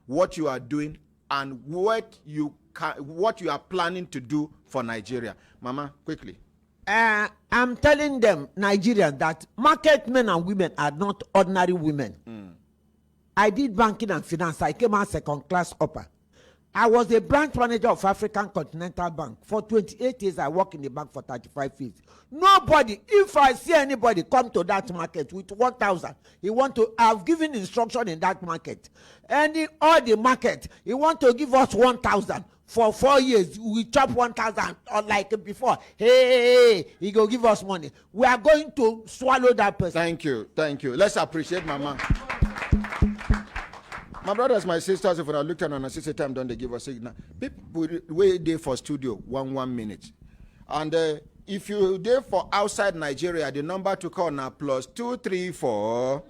what you are doing, and what you are planning to do for Nigeria. Mama, quickly. I'm telling them, Nigerians, that market men and women are not ordinary women. I did banking and finance. I came out second class upper. I was a branch manager of African Continental Bank. For 28 years, I worked in the bank for 35 years. Nobody, if I see anybody come to that market with 1,000, I've given instruction in that market. All the market, he want to give us 1,000. For 4 years, we chop 1,000 like before. Hey, he go give us money. We are going to swallow that person. Thank you. Let's appreciate Mama. My brothers, my sisters, if I look at an assisted time, don't they give us signal? People wait there for studio 1 minute. And if you there for outside Nigeria, the number to call now plus 234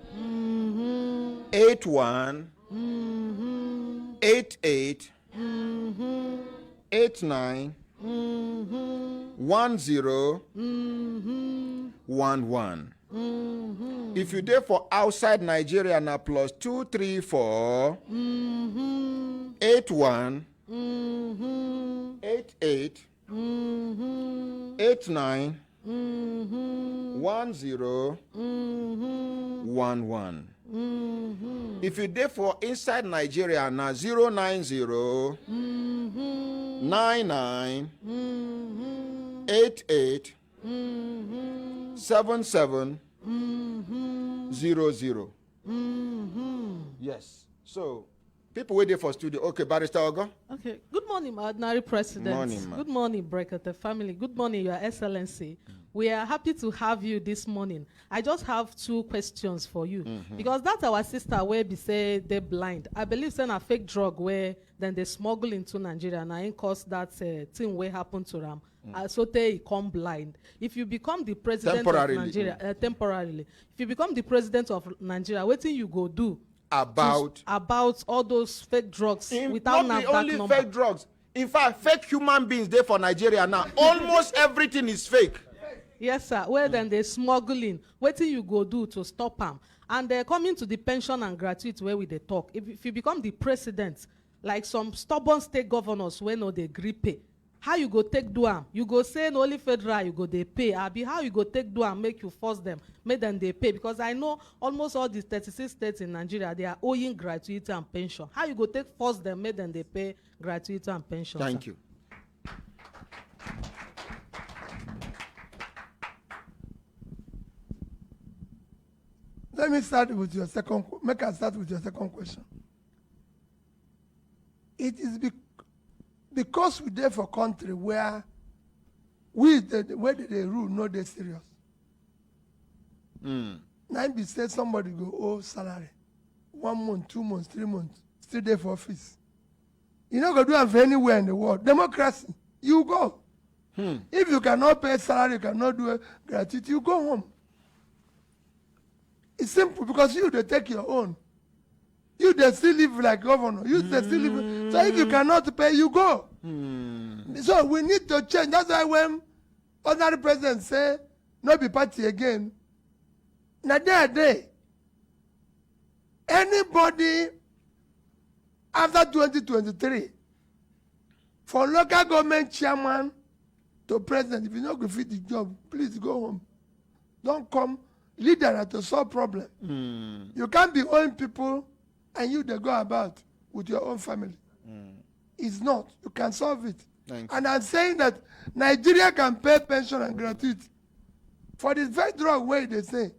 81 88 89 1011. If you there for outside Nigeria now plus 234 81 88 89 1011. If you there for inside Nigeria now 090 99 88 7700. Yes. So people wait there for studio. Okay, Barrister Ogo. Okay. Good morning, my ordinary president. Morning, ma. Good morning, Brekete family. Good morning, Your Excellency. We are happy to have you this morning. I just have 2 questions for you. Because that's our sister where be say they blind. I believe send a fake drug where then they smuggle into Nigeria and I cause that thing where happen to them. So they become blind. If you become the president of Nigeria, temporarily, if you become the president of Nigeria, what thing you go do About all those fake drugs not without the NAFDAC only number? fake drugs. In fact, fake human beings there for Nigeria now. Almost everything is fake. Yes, sir. Well, then they smuggling. What thing you go do to stop them? And they're coming to the pension and gratuity where we they talk. If you become the president, like some stubborn state governors when no they agree pay, how you go take do am? You go say no only federal you go they pay. Abi how you go take do am make you force them, make them they pay? Because I know almost all these 36 states in Nigeria they are owing gratuity and pension. How you go take force them, make them they pay gratuity and pension? Thank sir? you. Let me start with your second. Make us start with your second question. It is because we there for country where where they rule no they serious. Now be say somebody go owe salary 1 month, 2 months, 3 months, still there for office. You not go do it for anywhere in the world. Democracy, you go. If you cannot pay salary, you cannot do a gratuity, you go home. It's simple because you they take your own. You they still live like governor. You they still live. So if you cannot pay, you go. So we need to change. That's why when ordinary president say no be party again, now day anybody after 2023 for local government chairman to president, if you not go fit the job, please go home. Don't come leader to solve problem. You can't be owing people and you they go about with your own family. It's not. You can solve it. And I'm saying that Nigeria can pay pension and gratuity for the fake drug way they say.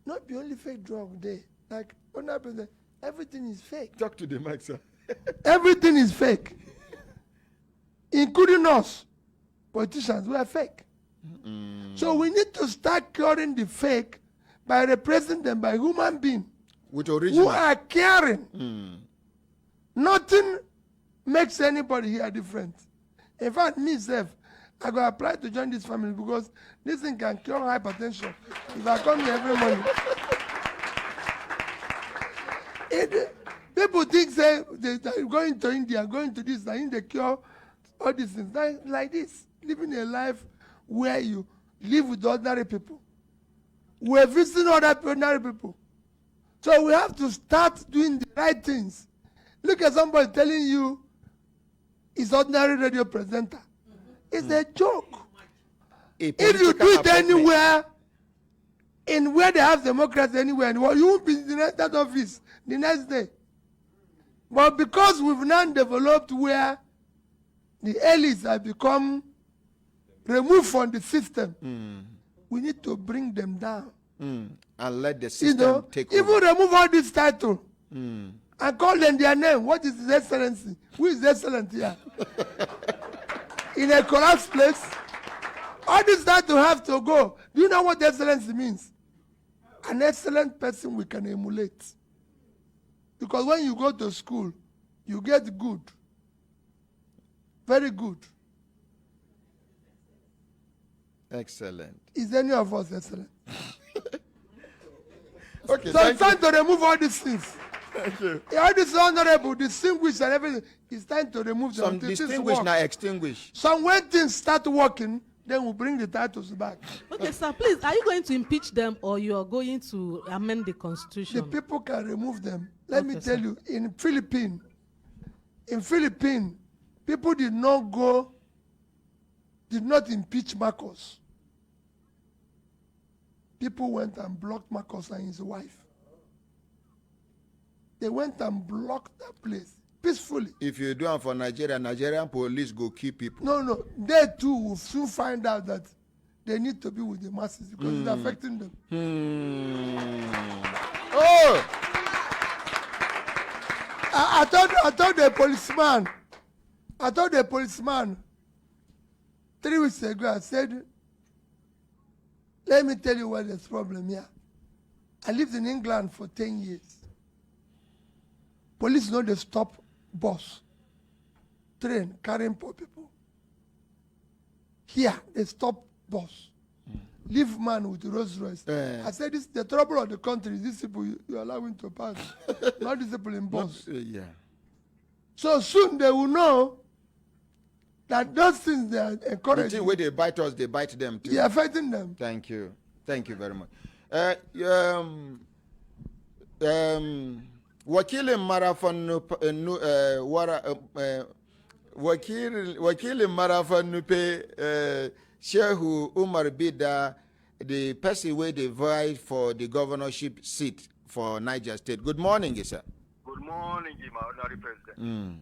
Not the only fake drug there. Like everything is fake. Talk to the mic, sir. Everything is fake. Including us, politicians, we are fake. So we need to start curing the fake by replacing them by human beings With original. who are caring. Nothing makes anybody here different. In fact, myself, I go apply to join this family because this thing can cure hypertension if I come here every morning. People think say they're going to India, going to this, and they cure all these things. Like this, living a life where you live with ordinary people. We're visiting other ordinary people. So we have to start doing the right things. Look at somebody telling you he's ordinary radio presenter. It's a joke. If you do it anywhere, in where they have democracy anywhere in the world, you won't be in the next office the next day. But because we've now developed where the elites have become removed from the system, we need to bring them down. And let the system take over. Even remove all this title and call them their name. What is His Excellency? Who is excellent here? In a collapsed place, all this title have to go. Do you know what excellency means? An excellent person we can emulate. Because when you go to school, you get good. Very good. Excellent. Is any of us excellent? Okay, So it's time to remove all these things. Thank you. All this honorable, distinguished and everything, it's time to remove them. Some until things distinguished work. now extinguish. So when things start working, then we'll bring the titles back. Okay, sir, please, are you going to impeach them or you are going to amend the The constitution? people can remove them. Let me Okay, tell sir. you, in Philippines, people did not impeach Marcos. People went and blocked Marcos and his wife. They went and blocked that place peacefully. If you do it for Nigeria, Nigerian police go kill people. No, they too will soon find out that they need to be with the masses because it's affecting them. Oh! I told the policeman 3 weeks ago, I said, let me tell you what there's problem here. I lived in England for 10 years. Police know they stop bus, train, carrying poor people. Here, they stop bus. Leave man with Rolls Royce. I said, this the trouble of the country is these people you allow him to pass. Not these people in bus. Yeah. So soon they will know that those things they are The encouraging, thing where they bite us, they bite them too. they are affecting them. Thank you. Thank you very much. Wakilin Marafan Wakilin Marafan Nupe Shehu Umar Bida, the person where they vie for the governorship seat for Niger State. Good morning, sir. Good morning, my honorary president.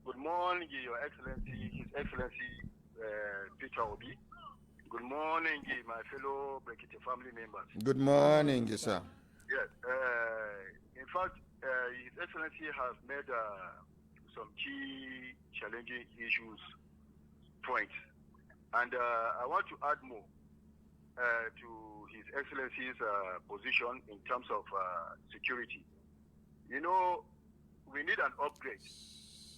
Good morning, Your Excellency, His Excellency Peter Obi. Good morning, my fellow Brekete family members. Good morning, sir. Yes, in fact, His Excellency has made some key challenging issues points. And I want to add more to His Excellency's position in terms of security. You know, we need an upgrade.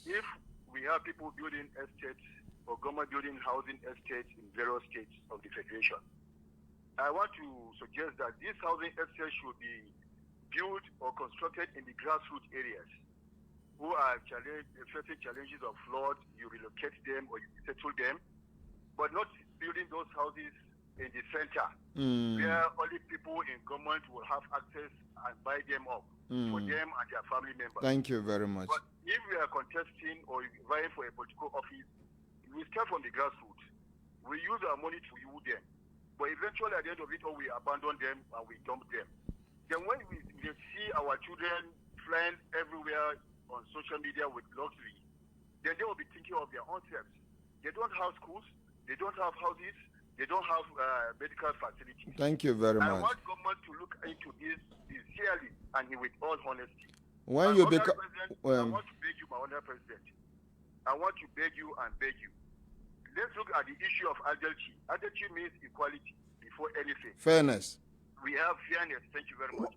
If we have people building estates or government building housing estates in various states of the Federation, I want to suggest that these housing estates should be built or constructed in the grassroots areas who are facing challenges of flood. You relocate them or you settle them, but not building those houses in the center where only people in government will have access and buy them up for them and their family members. Thank you very much. But if we are contesting or vying for a political office, we start from the grassroots. We use our money to use them. But eventually at the end of it all, we abandon them and we dump them. Then when we see our children flying everywhere on social media with luxury, then they will be thinking of their own selves. They don't have schools, they don't have houses, they don't have medical facilities. Thank you very I much. want government to look into this sincerely and with all honesty. When My you Honourable become, President, I want to beg you, my Honourable President. I want to beg you and beg you. Let's look at the issue of adultery. Adultery means equality before anything. fairness. We have fairness. Thank you very much.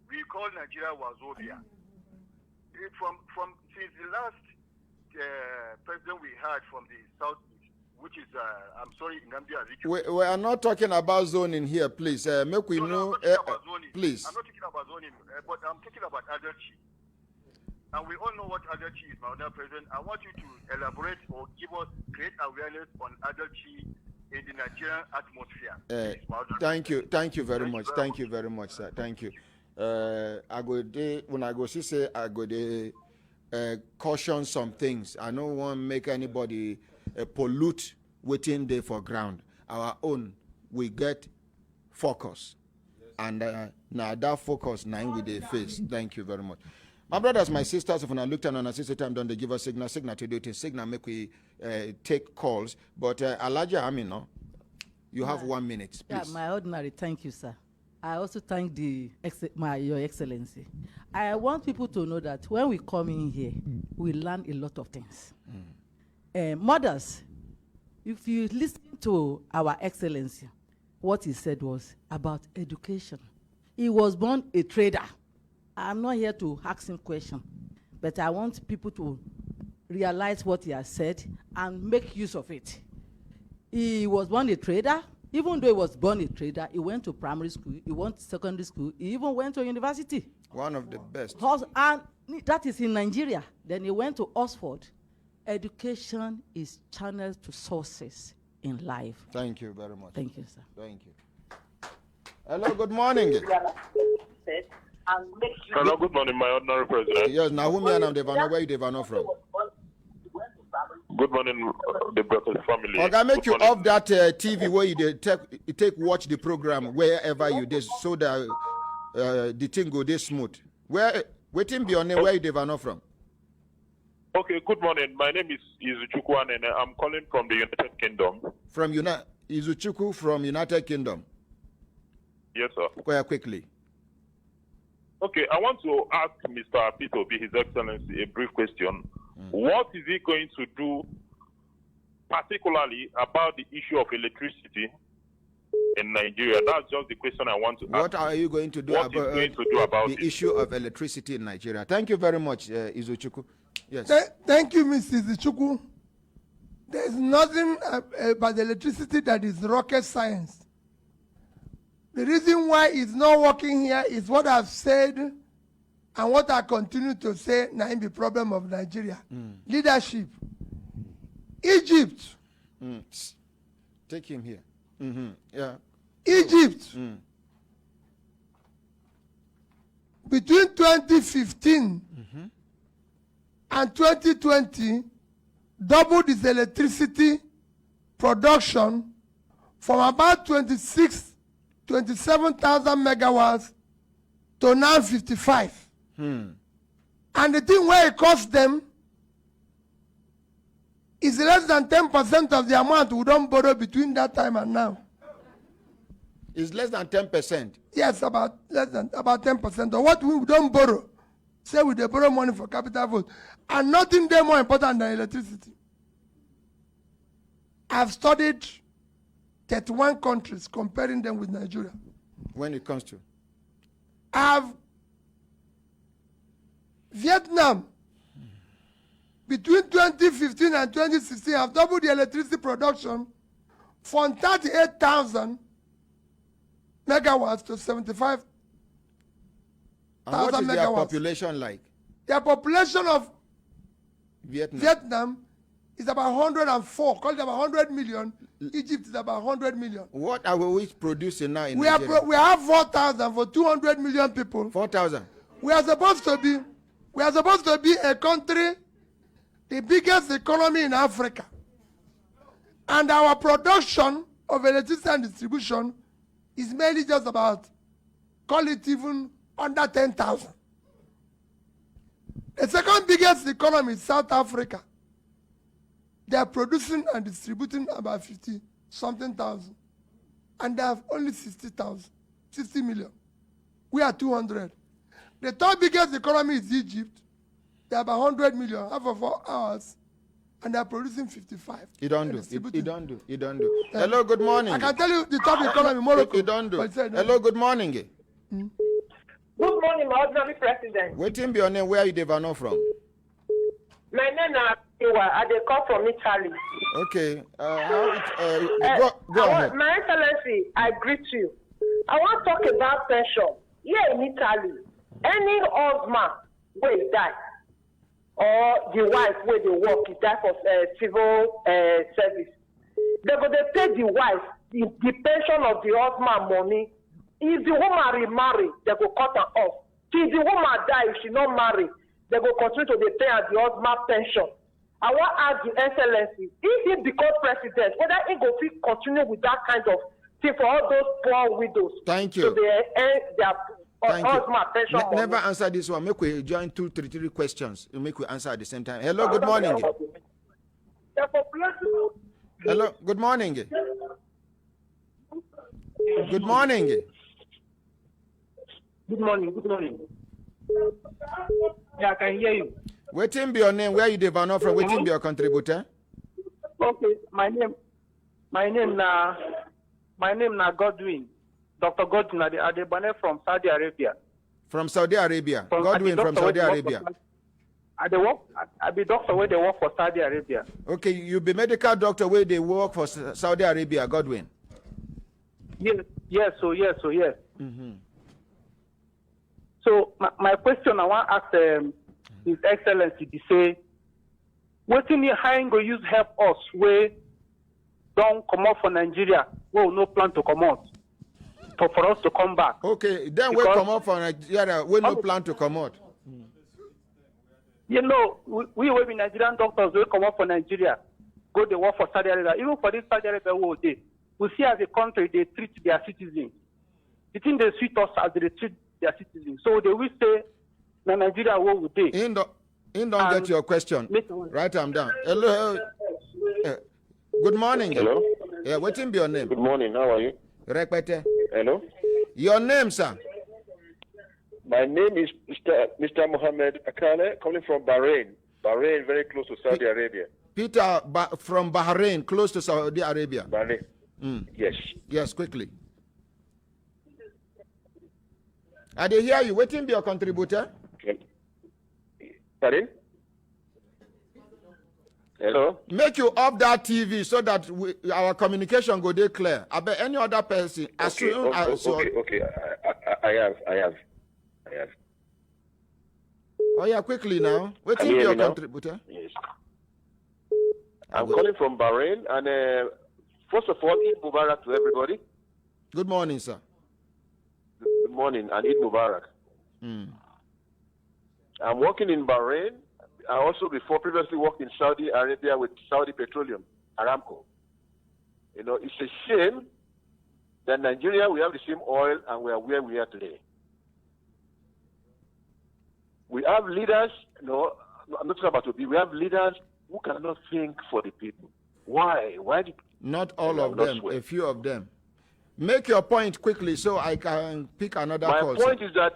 We call Nigeria Wazobia. Since the last president we had from the southeast, which is I'm sorry, Nnamdi Azikiwe. We are not talking about zoning here, please. Make we No, know, I'm not talking about zoning. please. I'm not talking about zoning, but I'm talking about adultery. And we all know what adultery is, my Honourable President. I want you to elaborate or create awareness on adultery in the Nigerian atmosphere. Please, my Honourable Thank you very Thank much. you very Thank you very much, sir. Thank you. I go dey when I go see say I go dey caution some things. I don't want to make anybody pollute waiting there for ground. Our own, we get focus, and now that focus now with the face. Thank you very much. My brothers, my sisters, if when I looked at on a sister time, don't they give us signal to do it. Signal make we take calls. But Alaja Amino, you have 1 minute, please. Yeah, my ordinary, thank you, sir. I also thank Your Excellency. I want people to know that when we come in here, we learn a lot of things. Mothers, if you listen to Our Excellency, what he said was about education. He was born a trader. I'm not here to ask him question, but I want people to realize what he has said and make use of it. He was born a trader. Even though he was born a trader, he went to primary school, he went to secondary school, he even went to university. One of the best. And that is in Nigeria. Then he went to Oxford. Education is channeled to sources in life. Thank you very much. Thank you, sir. Thank you. Hello, good morning. Hello, good morning, my ordinary president. Yes, Nahumi and I'm Devano. Where you Devano from? Good morning, the Brekete family. Okay, make you Good morning. off that TV where you take watch the program wherever you did so that the thing go this smooth. Waiting be your name, where you Devano from? Okay, good morning. My name is Izuchukwu and I'm calling from the United Kingdom. From Izuchukwu from United Kingdom. Yes, sir. Where quickly. Okay, I want to ask Mr. P2B, His Excellency, a brief question. What is he going to do, particularly about the issue of electricity in Nigeria? That's just the question I want to ask. What are you going to do about the issue of electricity in Nigeria? Thank you very much, Izuchukwu. Yes. Thank you, Mrs. Izuchukwu. There's nothing about the electricity that is rocket science. The reason why it's not working here is what I've said and what I continue to say now in the problem of Nigeria. Leadership. Egypt. Take him here. Yeah. Egypt. Between 2015 and 2020, doubled its electricity production from about 27,000 megawatts to now 55. And the thing where it costs them is less than 10% of the amount we don't borrow between that time and now. It's less than 10%. Yes, about 10% of what we don't borrow. Say we dey borrow money for capital vote. And nothing there more important than electricity. I've studied 31 countries, comparing them with Nigeria. When it comes to? Vietnam, between 2015 and 2016, have doubled the electricity production from 38,000 megawatts to 75,000 And what is megawatts. their population like? Their population of Vietnam is about 104, call it about 100 million. Egypt is about 100 million. What are we producing now in We Nigeria? we have 4,000 for 200 million people. 4,000. We are supposed to be a country, the biggest economy in Africa. And our production of electricity and distribution is mainly just about, call it even under 10,000. The second biggest economy is South Africa. They are producing and distributing about 50-something thousand. And they have only 60 million. We are 200. The third biggest economy is Egypt. They have 100 million, half of ours, and they are producing 55. You don't do. You don't do. Hello, good morning. I can tell you the top economy, Morocco. You don't do. Hello, good morning. Good morning, my ordinary president. Waiting be your name. Where you Devano from? My name is Iwa. I dey call from Italy. Okay. Go ahead. My Excellency, I greet you. I want to talk about pension. Here in Italy, any husband will die, or the wife where they work, is die for civil service. They go dey pay the wife the pension of the husband money. If the woman remarry, they go cut her off. Till the woman die, if she not marry, they go continue to pay her the husband pension. I want to ask the Excellency, if he becomes president, whether he go fit continue with that kind of thing for all those poor widows. Thank you. So they end their husband pension money. Never answer this one. Make we join three questions. Make we answer at the same time. Hello, good morning. Hello, good morning. Good morning. Good morning. Yeah, I can hear you. Waiting be your name. Where you Devano from? Waiting be your contributor. Okay, my name na Godwin. Dr. Godwin Adebane from Saudi Arabia. From Saudi Arabia. Godwin from Saudi Arabia. I be doctor where they work for Saudi Arabia. Okay, you be medical doctor where they work for Saudi Arabia, Godwin. Yes. Mm-hmm. So my question I want to ask His Excellency to say, what in your how go use help us where don't come out for Nigeria? Well, no plan to come out. For us to come back. Okay, then we come out for Nigeria. We no plan to come out. You know, we will be Nigerian doctors will come out for Nigeria, go to work for Saudi Arabia. Even for this Saudi Arabia, we see as a country they treat their citizens. The thing they treat us as they treat their citizens. So they will say, "Na Nigeria will they." In don't get your question. Write them down. Hello. Good morning. Hello. Yeah, what's be your name? Good morning. How are you? Brekete. Hello. Your name, sir? My name is Mr. Mohammed Akale, calling from Bahrain. Bahrain, very close to Saudi Arabia. Peter from Bahrain, close to Saudi Arabia. Bahrain. Yes. Yes, quickly. I did hear you. Waiting be your contributor. Pardon? Hello? Make you off that TV so that our communication go there clear. I bet any other person. Okay. I have. Oh yeah, quickly now. Waiting be your contributor. Yes. I'm calling from Bahrain, and first of all, Eid Mubarak to everybody. Good morning, sir. Good morning, and Eid Mubarak. I'm working in Bahrain. I also previously worked in Saudi Arabia with Saudi Petroleum, Aramco. You know, it's a shame that Nigeria, we have the same oil and we are where we are today. We have leaders, no, I'm not talking about to be, we have leaders who cannot think for the people. Why? Not all of them, a few of them. Make your point quickly so I can pick another call. My point is that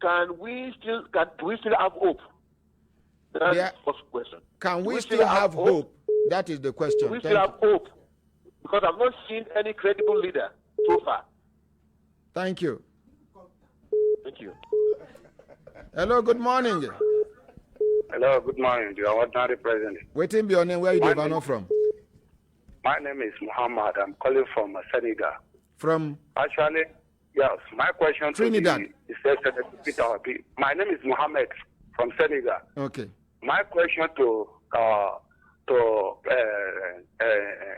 do we still have hope? That's the first question. Can we still have hope? That is the question. We still have hope. Because I've not seen any credible leader so far. Thank you. Thank you. Hello, good morning. Hello, good morning. You are ordinary president. Waiting be your name. Where you live from? My name is Muhammad. I'm calling from Senegal. From? Actually, yes. My question Trinidad. to Peter. My name is Muhammad from Senegal. Okay. My question to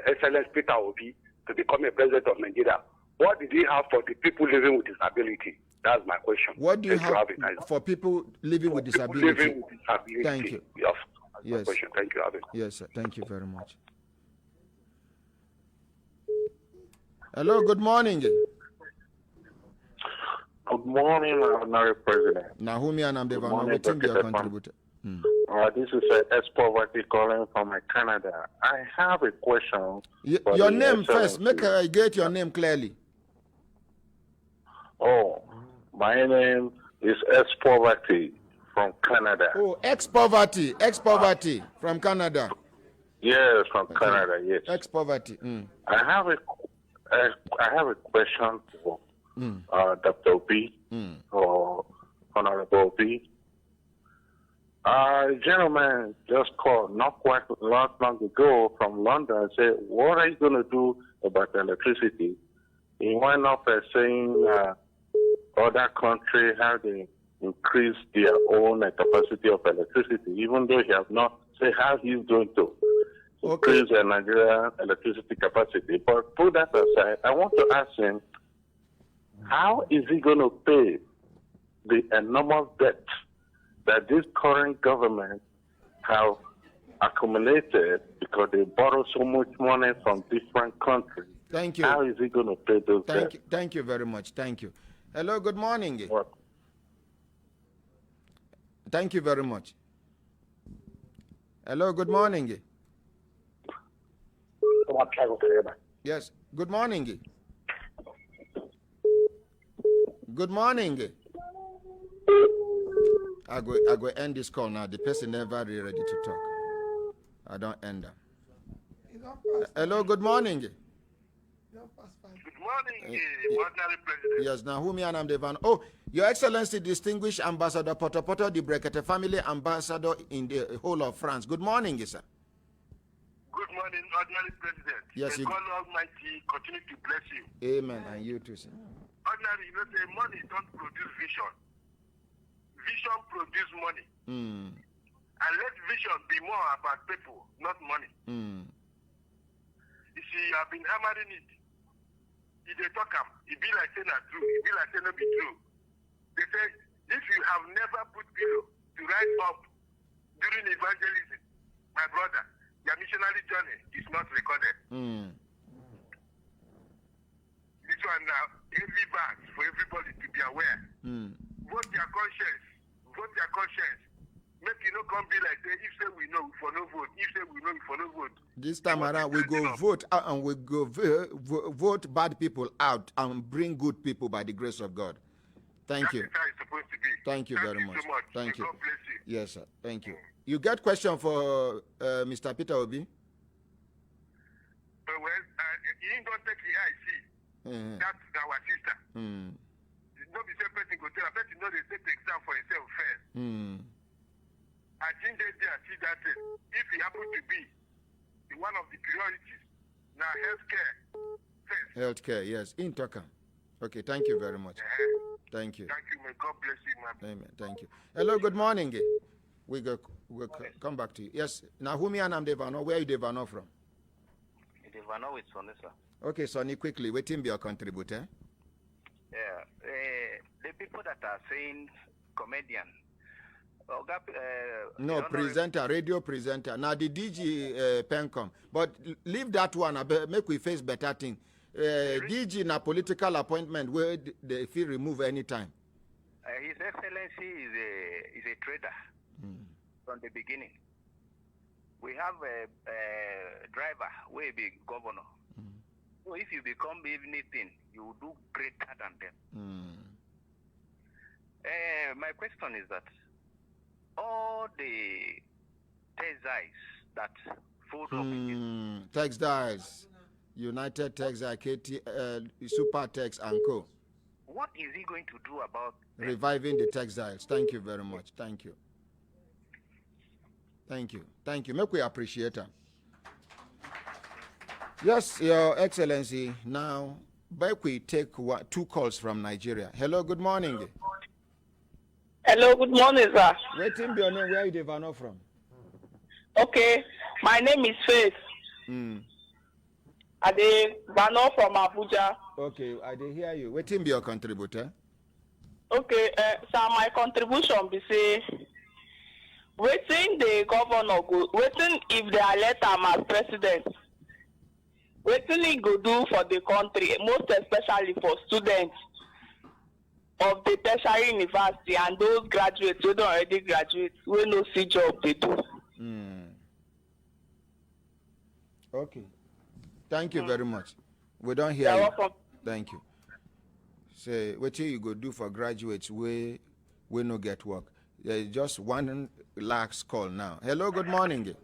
Excellence Peter Obi to become a president of Nigeria, what did he have for the people living with disability? That's my question. What do you have for people living with disability? Living with disability. Thank you. Yes. Question. Thank you, Abby. Yes, sir. Thank you very much. Hello, good morning. Good morning, Honorary President. Nahumi and I'm the waiting be a contributor. This is ex-poverty calling from Canada. I have a question. Your name first. Make I get your name clearly. Oh, my name is ex-poverty from Canada. Oh, ex-poverty from Canada. Yes, from Canada. Yes. Ex-poverty. I have a question for Dr. B or Honorable B. A gentleman just called not long ago from London and said, "What are you going to do about electricity?" He went up saying other countries have they increased their own capacity of electricity, even though he has not said how he's going to increase the Nigerian electricity capacity. But put that aside, I want to ask him, how is he going to pay the enormous debt that this current government have accumulated because they borrow so much money from different countries? Thank you. How is he going to pay those debts? Thank you very much. Thank you. Hello, good morning. What? Thank you very much. Hello, good morning. Yes, good morning. Good morning. I go end this call now. The person never really ready to talk. I don't end them. Hello, good morning. Good morning, ordinary president. Yes, now whom I am the van. Oh, Your Excellency, distinguished Ambassador Potopoto, the Brekete Family Ambassador in the whole of France. Good morning, sir. Good morning, ordinary president. Yes, May God Almighty continue to bless you. Amen, and you too, sir. Ordinary, say money don't produce vision. Vision produce money. And let vision be more about people, not money. You see, I've been hammering it. If they talk it be like saying true, it be like saying not be true. They say, if you have never put pillow to rise up during evangelism, my brother, your missionary journey is not recorded. This one now, every verse for everybody to be aware. Vote your conscience. Vote your conscience. Make you not come be like that. If say we know, for no vote. If say we know, for no vote. This time around, we go vote out and we go vote bad people out and bring good people by the grace of God. Thank you. That's how it's supposed to be. Thank you very much. So much. Thank you. God bless you. Yes, sir. Thank you. You get question for Mr. Peter Obi? Well, you ain't gonna take the eye see. That's our sister. No be same person go tell. I bet you know they take the exam for himself first. I think they see that if he happen to be one of the priorities, now healthcare first. Healthcare, yes. In Toka. Okay, thank you very much. Thank you. Thank you. May God bless you, man. Amen. Thank you. Hello, good morning. We'll come back to you. Yes. Now, who me and I'm Devano? Where are you Devano from? Devano with Sonny, sir. Okay, Sonny, quickly. Waiting be your contributor. Yeah. The people that are saying comedian. No, presenter, radio presenter. Now, the DG Pencom. But leave that one. Make we face better thing. DG na political appointment where they feel remove anytime. His Excellency is a trader from the beginning. We have a driver, way big governor. So if you become anything, you will do greater than them. My question is that all the textiles that food textiles, United Textiles, KT, Super Tex and Co. What is he going to do about reviving the textiles? Thank you very much. Thank you. Thank you. Thank you. Make we appreciate them. Yes, Your Excellency. Now, back we take two calls from Nigeria. Hello, good morning. Hello, good morning, sir. Waiting be your name. Where are you Devano from? Okay, my name is Faith. Devano from Abuja. Okay, I did hear you. Waiting be your contributor. Okay, so my contribution be say, waiting the governor go, waiting if they elect him as president, waiting he go do for the country, most especially for students of the tertiary university and those graduates who don't already graduate, we no see job they do. Okay. Thank you very much. We don't hear You're you. welcome. Thank you. Say, what you go do for graduates we no get work? Just one last call now. Hello, good morning.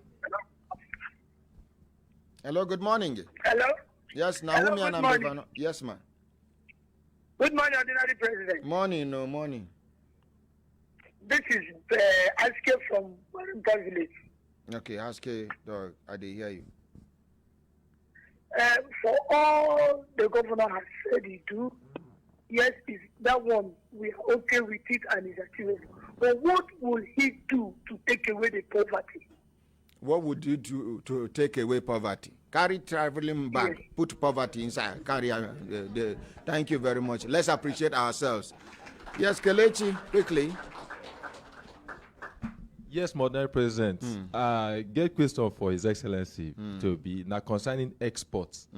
Hello, good morning. Hello? Yes, Naomi and Ambevano. Yes, ma'am. Good morning, Ordinary President. Morning, no morning. This is Aske from Warrington Village. Okay, Aske, dog, I did hear you. For all the governor has said he do, yes, that one, we are okay with it and it's achievable. But what will he do to take away the poverty? What would you do to take away poverty? Carry traveling bag, yes. Put poverty inside. Carry. Thank you very much. Let's appreciate ourselves. Yes, Kelechi, quickly. Yes, Modern President. Get question for His Excellency to be now concerning exports.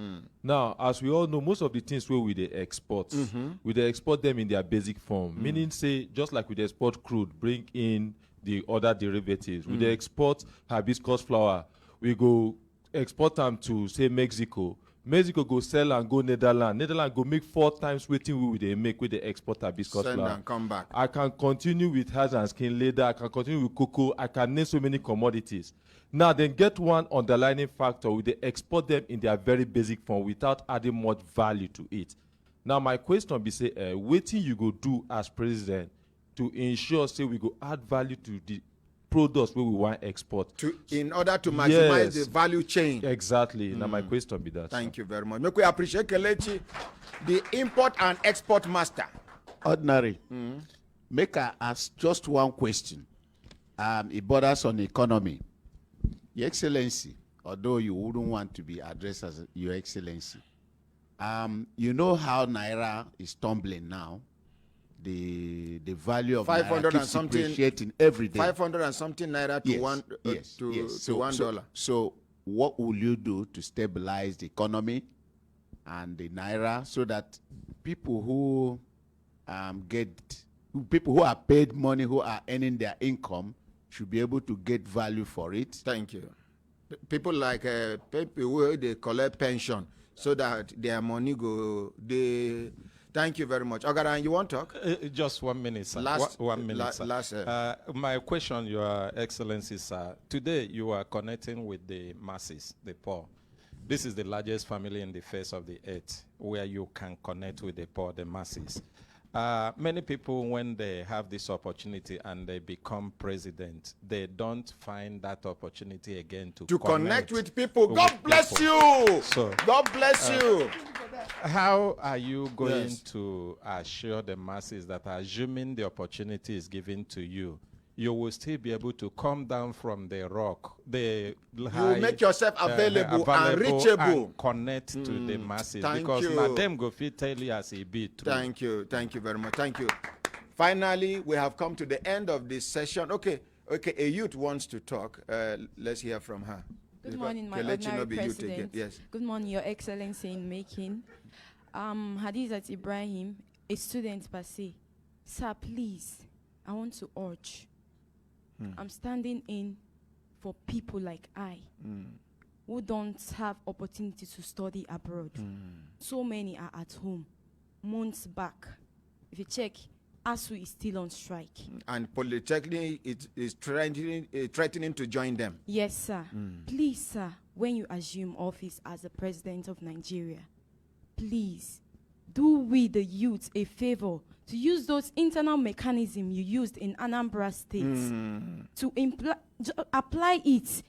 Now, as we all know, most of the things where we they export, we they export them in their basic form. Meaning, say, just like we they export crude, bring in the other derivatives. We they export hibiscus flower. We go export them to, say, Mexico. Mexico go sell and go Netherlands. Netherlands go make 4 times wetin we dey make with the export hibiscus Send flower. and come back. I can continue with hats and skin leather. I can continue with cocoa. I can name so many commodities. Now, then get one underlining factor. We dey export them in their very basic form without adding much value to it. Now, my question be say, wetin you go do as president to ensure say we go add value to the products wey we want export in order to maximize yes, the value chain. Exactly. Now my question be that. Thank you very much. Make we appreciate Kelechi, the import and export master. Ordinary. Make I ask just one question. It borders on economy. Your Excellency, although you wouldn't want to be addressed as Your Excellency, you know how Naira is tumbling now. The value of 500 Naira keeps and something depreciating every day. 500 and something Naira to Yes, one yes, to yes. $1. So what will you do to stabilize the economy and the Naira so that people who people who are paid money, who are earning their income, should be able to get value for it? Thank you. People like people who they collect pension so that their money go they. Thank you very much. Ogaran, you want to talk? Just 1 minute, sir. Last, 1 minute, sir. My question, Your Excellency, sir. Today, you are connecting with the masses, the poor. This is the largest family in the face of the earth where you can connect with the poor, the masses. Many people, when they have this opportunity and they become president, they don't find that opportunity again to connect with people. God bless you. So, God bless you. How are you going to assure the masses that, assuming the opportunity is given to you, you will still be able to come down from the rock, you will make yourself available and reachable, and connect to the masses? Because now them go fit tell you as a bit. Thank you very much. Thank you. Finally, we have come to the end of this session. Okay. A youth wants to talk. Let's hear from her. Good morning, my ordinary president. Yes. Good morning, Your Excellency in making. Hadizat Ibrahim, a student per se. Sir, please, I want to urge. I'm standing in for people like I who don't have opportunity to study abroad. So many are at home. Months back, if you check, ASU is still on strike. And Polytechnic is threatening to join them. Yes, sir. Please, sir, when you assume office as the president of Nigeria, please do we the youth a favor to use those internal mechanisms you used in Anambra State to apply it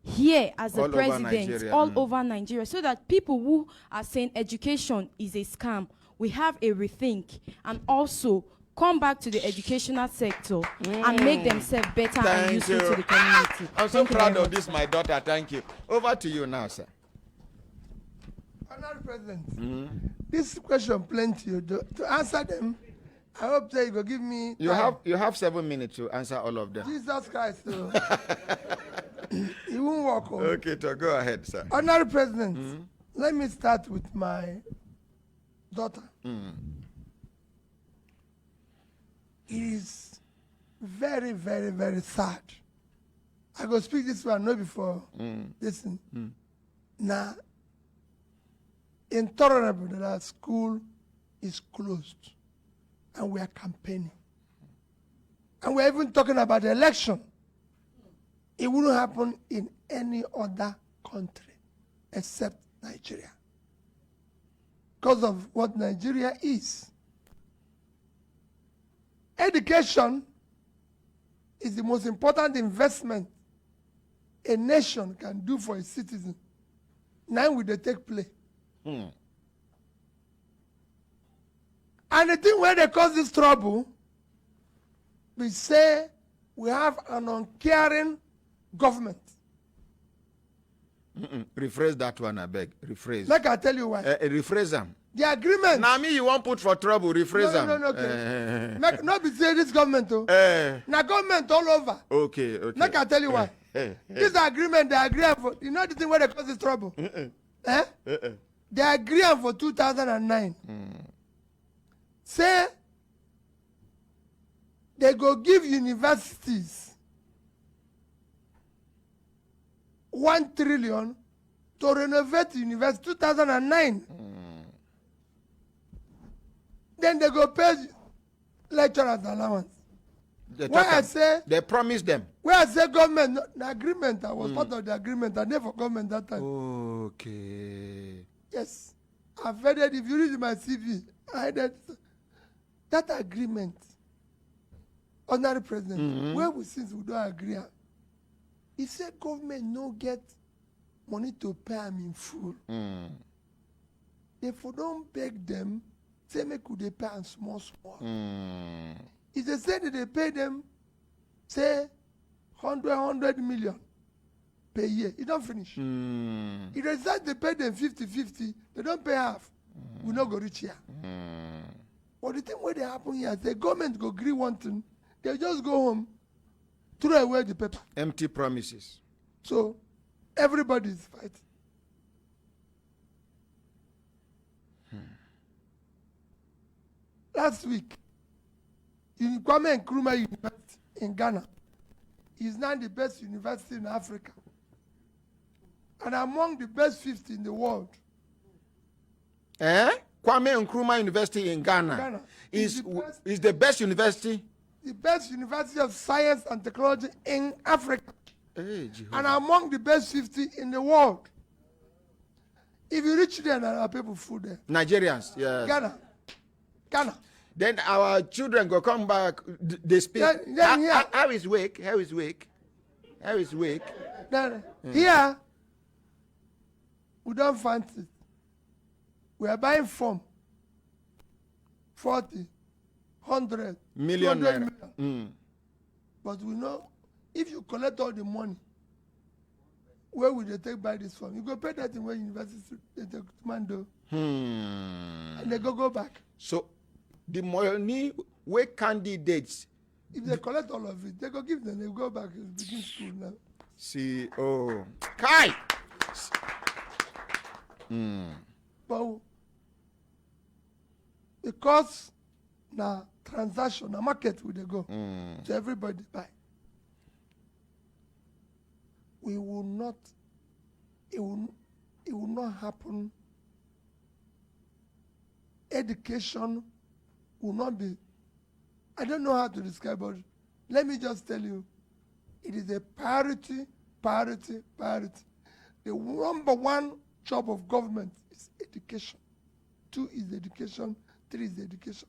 here as a president all over Nigeria, so that people who are saying education is a scam, we have a rethink and also come back to the educational sector and make themselves better and useful to the community. I'm so proud of this, my daughter. Thank you. Over to you now, sir. Honorable President, this question plenty. To answer them, I hope that you will give me time. You have 7 minutes to answer all of them. Jesus Christ, it won't work. Okay, so go ahead, sir. Honorable President, let me start with my daughter. It is very, very, very sad. I go speak this one, not before. Listen. Now, intolerable that our school is closed and we are campaigning. And we're even talking about the election. It wouldn't happen in any other country except Nigeria, because of what Nigeria is. Education is the most important investment a nation can do for its citizen. Now will they take play? And the thing where they cause this trouble, we say we have an uncaring government. Rephrase that one, I beg. Rephrase. Like I tell you why. Rephrase them. The agreement. Now me, you won't put for trouble. Rephrase them. No, okay. Not be say this government, now government all over. Okay. Like I tell you why. This agreement, they agree for, you know the thing where they cause this trouble? They agree for 2009. Say, they go give universities 1 trillion to renovate the university 2009. Then they go pay lecturers allowance. They promised them. Where I say government, the agreement, I was part of the agreement, I never government that time. Okay. Yes. I've read it. If you read my CV, I read that agreement. Honorary President, where we since we don't agree, he said government no get money to pay them in full. Therefore, don't beg them, say make they pay them small. If they say that they pay them, say 100 million per year, it don't finish. If they say they pay them 50-50, they don't pay half. We not go reach here. But the thing where they happen here, the government go agree one thing, they just go home, throw away the paper. Empty promises. So everybody is fighting. Last week, Kwame Nkrumah University in Ghana is now the best university in Africa and among the best 50 in the world. Kwame Nkrumah University in Ghana, is the best university? The best university of science and technology in Africa. And among the best 50 in the world. If you reach there, there are people food there. Nigerians, yes. Ghana. Then our children go come back, they speak. How is wake? How is wake? How is wake? Here, we don't fancy it. We are buying from 40, 100, million. But we know if you collect all the money, where will they take buy this from? You go pay that in where university they take Mando. And they go back. So the money where candidates, if they collect all of it, they go give them, they go back and begin school now. See, Kai! But because now transaction, the market will they go. So everybody buy. We will not, it will not happen. Education will not be, I don't know how to describe it. Let me just tell you, it is a priority. The number one job of government is education. 2 is education, 3 is education.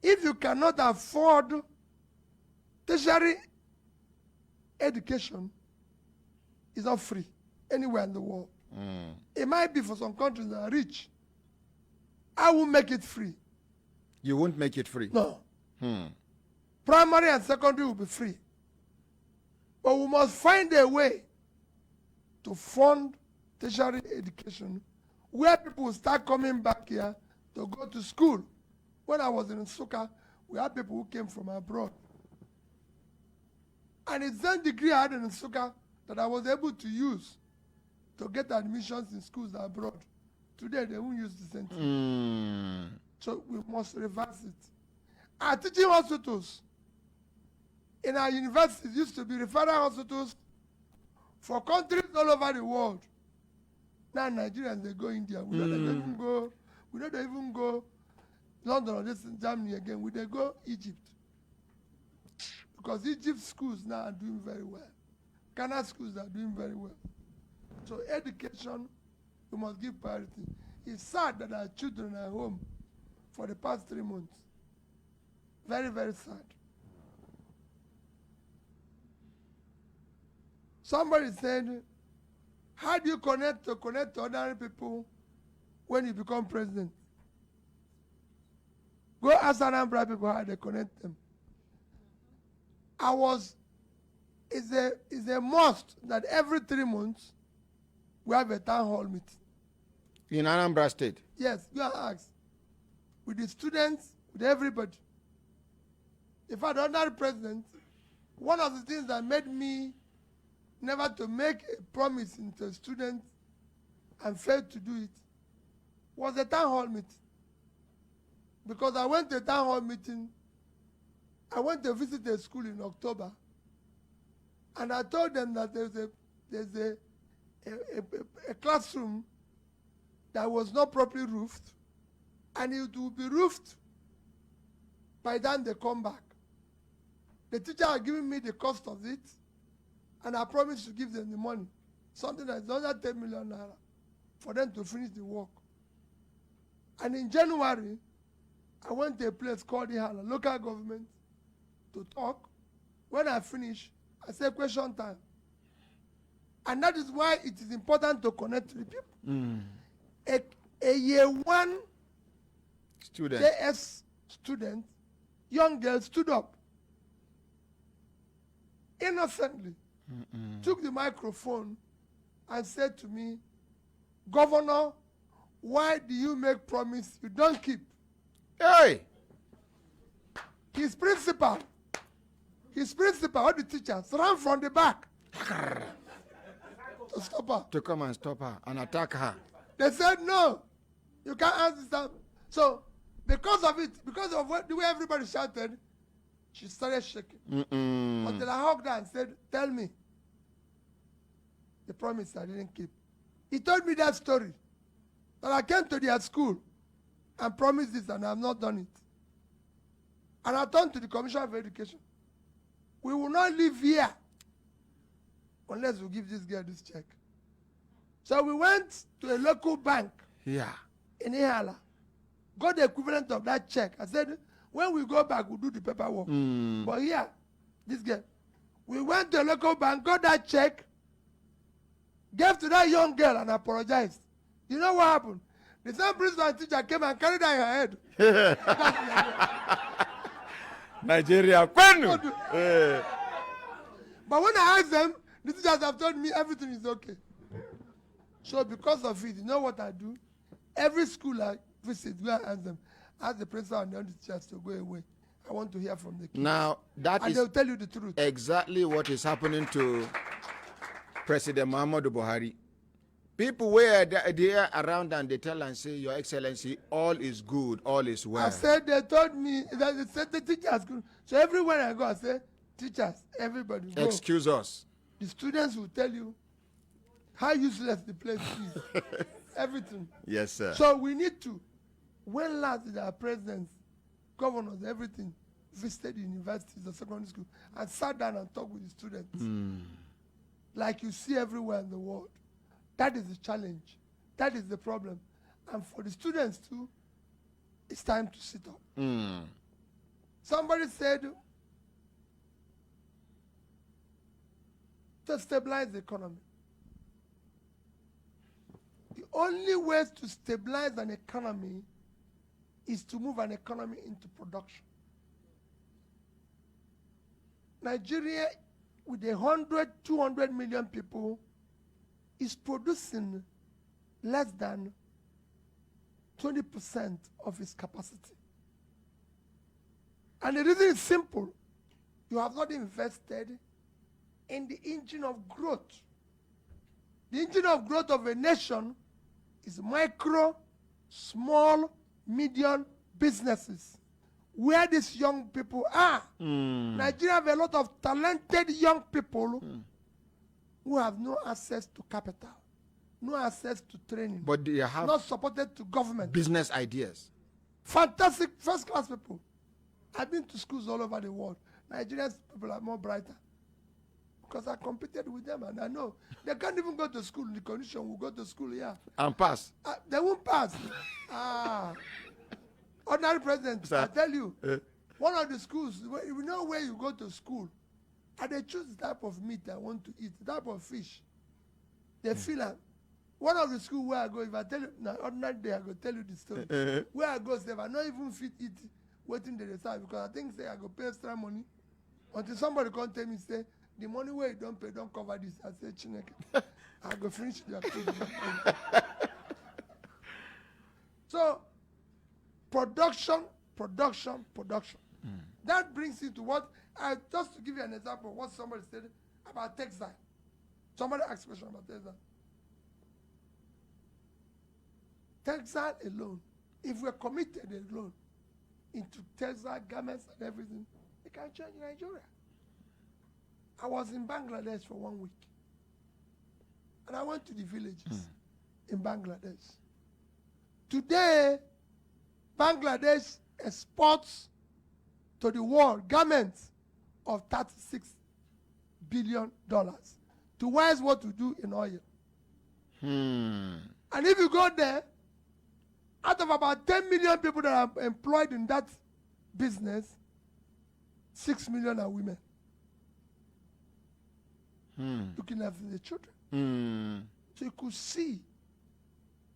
If you cannot afford tertiary education, it's not free anywhere in the world. It might be for some countries that are rich. I will make it free. You won't make it free? No. Primary and secondary will be free. But we must find a way to fund tertiary education where people will start coming back here to go to school. When I was in Nsukka, we had people who came from abroad. And it's that degree I had in Nsukka that I was able to use to get admissions in schools abroad. Today, they won't use the same thing. So we must reverse it. Our teaching hospitals in our universities used to be referral hospitals for countries all over the world. Now Nigerians, they go India. We don't even go London or this in Germany again. We they go Egypt. Because Egypt schools now are doing very well. Ghana schools are doing very well. So education, we must give priority. It's sad that our children are home for the past 3 months. Very, very sad. Somebody said, how do you connect to ordinary people when you become president? Go ask Anambra people how they connect them. It's a must that every 3 months we have a town hall meeting. In Anambra State? Yes, go and ask. With the students, with everybody. In fact, the ordinary president, one of the things that made me never to make a promise to a student and failed to do it was a town hall meeting. Because I went to a town hall meeting, I went to visit a school in October, and I told them that there's a classroom that was not properly roofed, and it will be roofed by the time they come back. The teacher are giving me the cost of it, and I promised to give them the money, something that is another 10 million naira for them to finish the work. And in January, I went to a place called Ihala, local government, to talk. When I finish, I say question time. And that is why it is important to connect to the people. A year one student, JS student, young girl stood up innocently, took the microphone and said to me, Governor, why do you make promise you don't keep? Hey! His principal, all the teachers ran from the back to stop her. To come and stop her and attack her. They said, no, you can't answer that. So, because of it, because of the way everybody shouted, she started shaking. Until I hugged her and said, tell me the promise I didn't keep. He told me that story, that I came to their school and promised this and I have not done it. And I turned to the Commissioner of Education. We will not live here unless we give this girl this check. So we went to a local bank in Ihala, got the equivalent of that check. I said, when we go back, we'll do the paperwork. But here, this girl, we went to a local bank, got that check, gave to that young girl and apologized. You know what happened? The same principal and teacher came and carried her in her head. Nigeria. But when I asked them, the teachers have told me everything is okay. So because of it, you know what I do? Every school I visit, go and ask them. Ask the principal and the other teachers to go away. I want to hear from the kids. Now, that and is they'll tell you the truth. Exactly what is happening to President Muhammadu Buhari. People were there around and they tell and say, Your Excellency, all is good, all is well. I said, they told me, that they said the teachers good. So everywhere I go, I say, teachers, everybody go. Excuse us. The students will tell you how useless the place is. Everything. Yes, sir. So we need to, when last did our presidents, governors, everything, visited the universities or secondary school and sat down and talked with the students? Like you see everywhere in the world. That is the challenge. That is the problem. And for the students too, it's time to sit up. Somebody said, to stabilize the economy. The only way to stabilize an economy is to move an economy into production. Nigeria, with 100, 200 million people, is producing less than 20% of its capacity. And the reason is simple. You have not invested in the engine of growth. The engine of growth of a nation is micro, small, medium businesses, where these young people are. Nigeria have a lot of talented young people who have no access to capital, no access to training, but they have not supported to government. Business ideas. Fantastic first-class people. I've been to schools all over the world. Nigerian people are more brighter because I competed with them and I know they can't even go to school in the condition we go to school here. And pass. They won't pass. Ordinary president, I tell you, one of the schools, you know where you go to school, and they choose the type of meat I want to eat, the type of fish. They feel like, one of the schools where I go, if I tell you, now ordinary day, I go tell you the story. Where I go, say, I not even fit eat, waiting the result, because I think, say, I go pay extra money, until somebody come tell me, say, the money where you don't pay, don't cover this. I say, Chineke, I go finish their food. So, production. That brings you to what, just to give you an example of what somebody said about textile. Somebody asked a question about textile. Textile alone, if we're committed alone into textile garments and everything, it can change Nigeria. I was in Bangladesh for 1 week. and I went to the villages in Bangladesh. Today, Bangladesh exports to the world garments of $36 billion to wise what to do in oil. And if you go there, out of about 10 million people that are employed in that business, 6 million are women. Looking after the children. So you could see.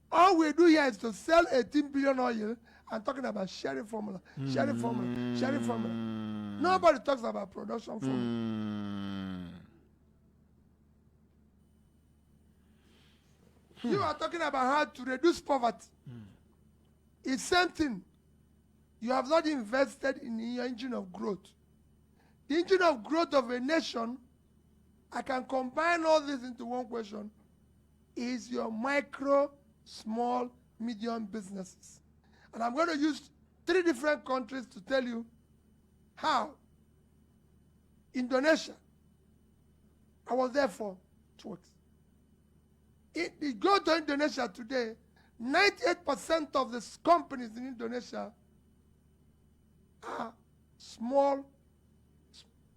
All we do here is to sell 18 billion oil and talking about sharing formula, sharing formula, sharing formula. Nobody talks about production formula. You are talking about how to reduce poverty. It's same thing. You have not invested in your engine of growth. The engine of growth of a nation, I can combine all this into one question, is your micro, small, medium businesses. And I'm going to use 3 different countries to tell you how. Indonesia, I was there for 2 weeks. You go to Indonesia today, 98% of the companies in Indonesia are small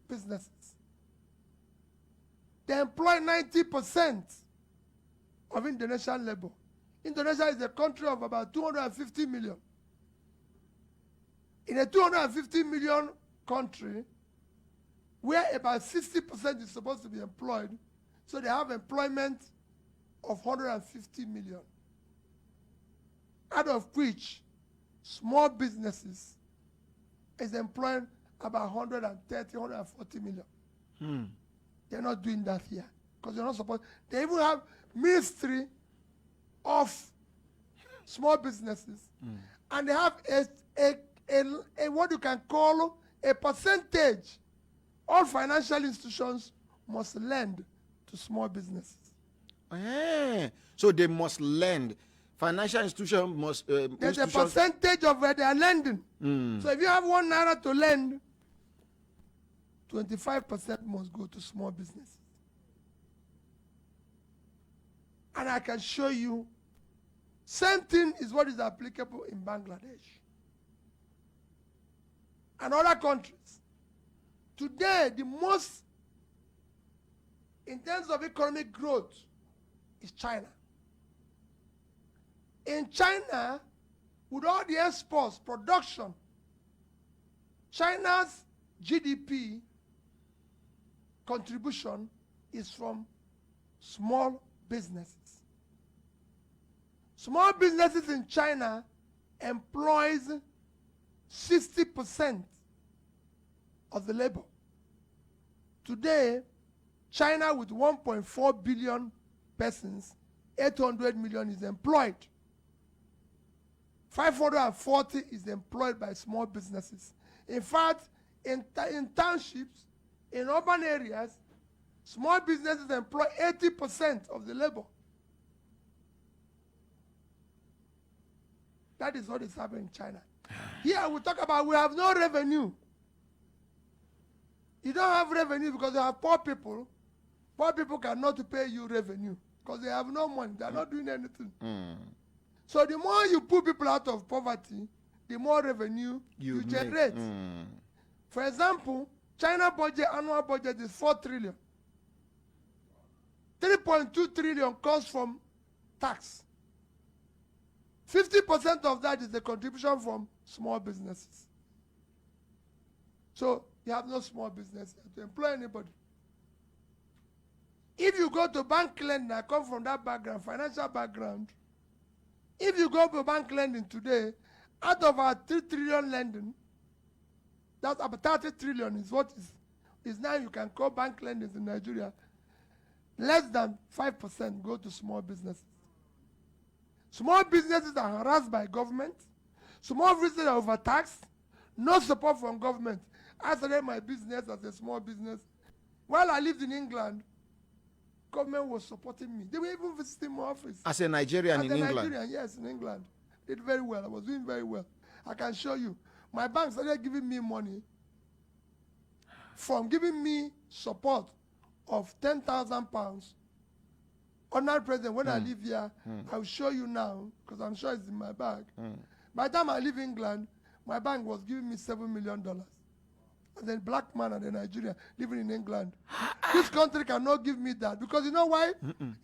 businesses. They employ 90% of Indonesian labor. Indonesia is a country of about 250 million. In a 250 million country, where about 60% is supposed to be employed, so they have employment of 150 million. Out of which, small businesses is employing about 130, 140 million. They're not doing that here because they're not supposed. They even have ministry of small businesses, and they have a what you can call a percentage. All financial institutions must lend to small businesses. So they must lend. Financial institutions must. There's a percentage of where they are lending. So if you have ₦1 to lend, 25% must go to small businesses. And I can show you, same thing is what is applicable in Bangladesh and other countries. Today, the most, in terms of economic growth, is China. In China, with all the exports, production, China's GDP contribution is from small businesses. Small businesses in China employs 60% of the labor. Today, China with 1.4 billion persons, 800 million is employed. 540 is employed by small businesses. In fact, in townships, in urban areas, small businesses employ 80% of the labor. That is what is happening in China. Here we talk about we have no revenue. You don't have revenue because you have poor people. Poor people cannot pay you revenue because they have no money. They are not doing anything. So the more you put people out of poverty, the more revenue you generate. For example, China budget, annual budget is 4 trillion. 3.2 trillion comes from tax. 50% of that is the contribution from small businesses. So you have no small business to employ anybody. If you go to bank lending, I come from that background, financial background. If you go to bank lending today, out of our 3 trillion lending, that's about 30 trillion is what is now you can call bank lending in Nigeria. Less than 5% go to small businesses. Small businesses are harassed by government. Small businesses are overtaxed. No support from government. I started my business as a small business. While I lived in England, government was supporting me. They were even visiting my office. As a Nigerian in England? Nigerian, yes, in England. Did very well. I was doing very well. I can show you. My bank started giving me money from giving me support of £10,000 Honored President, when I live here, I'll show you now, because I'm sure it's in my bag. By the time I leave England, my bank was giving me $7 million. As a black man and a Nigerian living in England. This country cannot give me that. Because you know why?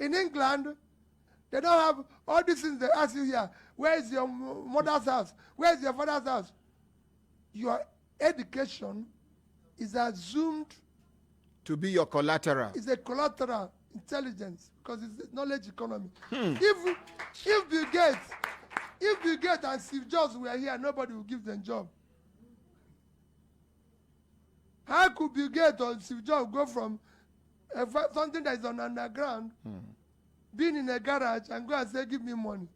In England, they don't have all these things they ask you here. Where is your mother's house? Where is your father's house? Your education is assumed to be your collateral. It's a collateral intelligence because it's a knowledge economy. If Bill Gates and Steve Jobs were here, nobody would give them job. How could Bill Gates or Steve Jobs go from something that is on underground, being in a garage, and go and say, give me money?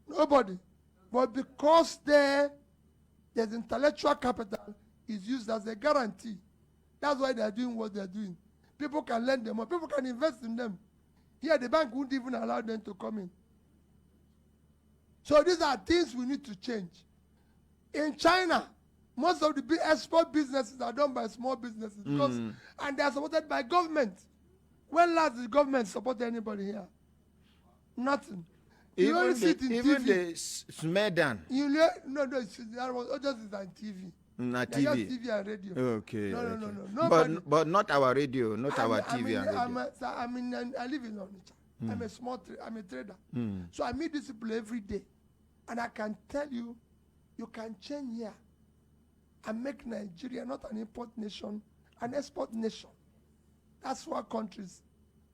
Nobody. But because there's intellectual capital is used as a guarantee. That's why they're doing what they're doing. People can lend them, or people can invest in them. Here, the bank wouldn't even allow them to come in. So these are things we need to change. In China, most of the big export businesses are done by small businesses because, and they are supported by government. When last did the government support anybody here? Nothing. You only see it in even TV. the Smedan. No, that was just on TV. Not They just TV. TV and radio. Okay. No, okay. no, no, no. Nobody. But not our radio, not our TV and radio. I live in Onitsha. I'm a trader. So I meet these people every day. And I can tell you, you can change here and make Nigeria not an import nation, an export nation. That's why countries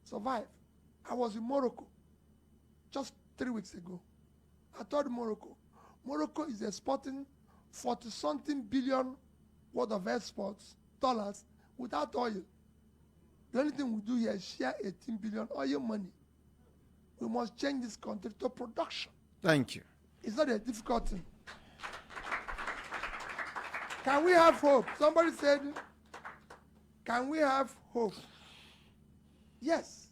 survive. I was in Morocco just 3 weeks ago. I told Morocco is exporting 40-something billion worth of exports, dollars, without oil. The only thing we do here is share 18 billion oil money. We must change this country to production. Thank you. It's not a difficult thing. Can we have hope? Somebody said, can we have hope? Yes.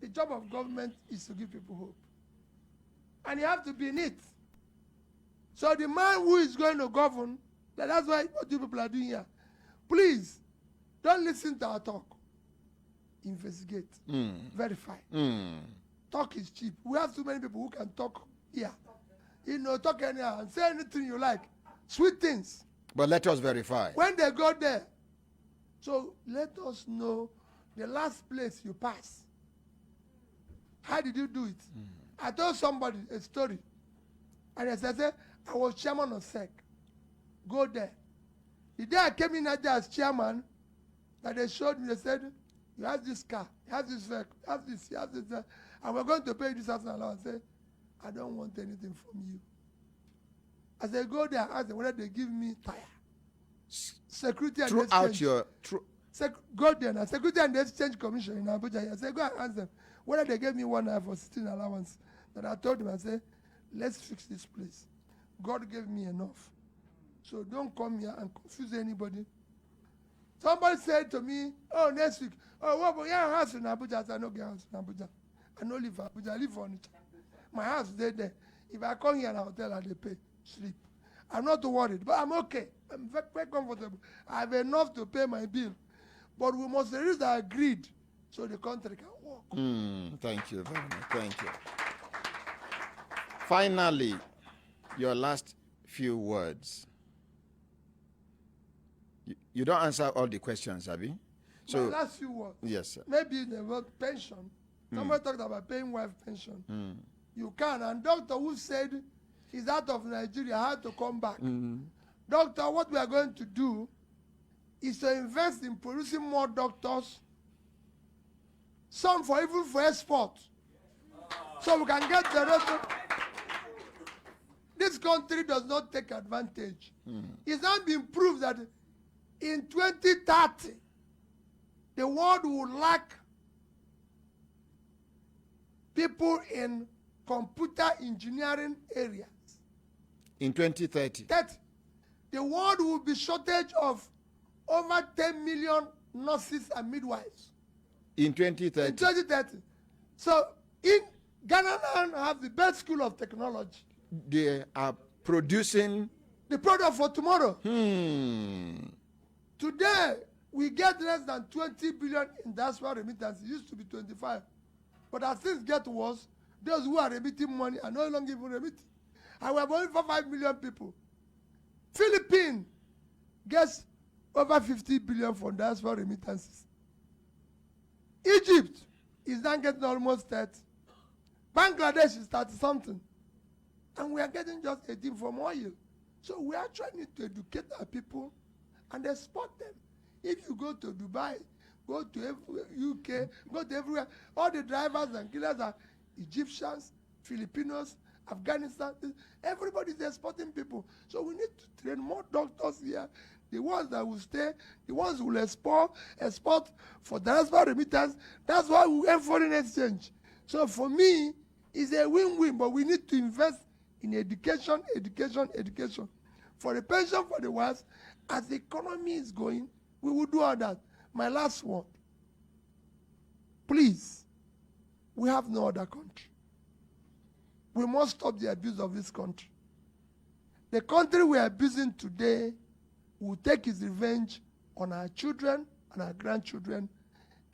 The job of government is to give people hope. And you have to be in it. So the man who is going to govern, that's why what you people are doing here. Please, don't listen to our talk. Investigate. Verify. Talk is cheap. We have too many people who can talk here. You know, talk anyhow and say anything you like. Sweet things. But let us verify. When they go there, so let us know the last place you pass. How did you do it? I told somebody a story. And I said, I was chairman of SEC. Go there. The day I came in as chairman, that they showed me, they said, you have this car, you have this vehicle, you have this, and we're going to pay this as an allowance. I said, I don't want anything from you. As I go there, I ask them whether they give me tire. Security and Exchange. Go there now. Security and Exchange Commission in Abuja. I said, go and ask them whether they gave me 1 hour for sitting allowance. Then I told them, I said, let's fix this place. God gave me enough. So don't come here and confuse anybody. Somebody said to me, oh, next week, oh, what about your house in Abuja? I said, I don't get a house in Abuja. I don't live in Abuja. I live on it. My house is there. If I come here in a hotel and they pay, sleep. I'm not worried, but I'm okay. I'm very, very comfortable. I have enough to pay my bill. But we must reduce our greed so the country can work. Thank you very much. Thank you. Finally, your last few words. You don't answer all the questions, Abi. So my last few words. Yes, sir. Maybe the word pension. Somebody talked about paying wife pension. You can. And doctor who said he's out of Nigeria had to come back. Doctor, what we are going to do is to invest in producing more doctors, some for even for export, so we can get the rest of. This country does not take advantage. It's not been proved that in 2030, the world will lack people in computer engineering areas. In 2030. The world will be shortage of over 10 million nurses and midwives. In 2030. In 2030. So in Ghana now have the best school of technology. They are producing the product for tomorrow. Today, we get less than 20 billion in diaspora remittance. It used to be 25. But as things get worse, those who are remitting money are no longer even remitting. And we have only 5 million people. Philippines gets over 50 billion for diaspora remittances. Egypt is now getting almost 30. Bangladesh is 30 something. And we are getting just 18 from oil. So we actually need to educate our people and export them. If you go to Dubai, go to UK, go to everywhere, all the drivers and killers are Egyptians, Filipinos, Afghanistan. Everybody is exporting people. So we need to train more doctors here. The ones that will stay, the ones who will export for diaspora remittance. That's why we have foreign exchange. So for me, it's a win-win, but we need to invest in education. For the pension for the wives, as the economy is going, we will do all that. My last word. Please, we have no other country. We must stop the abuse of this country. The country we are abusing today will take its revenge on our children and our grandchildren.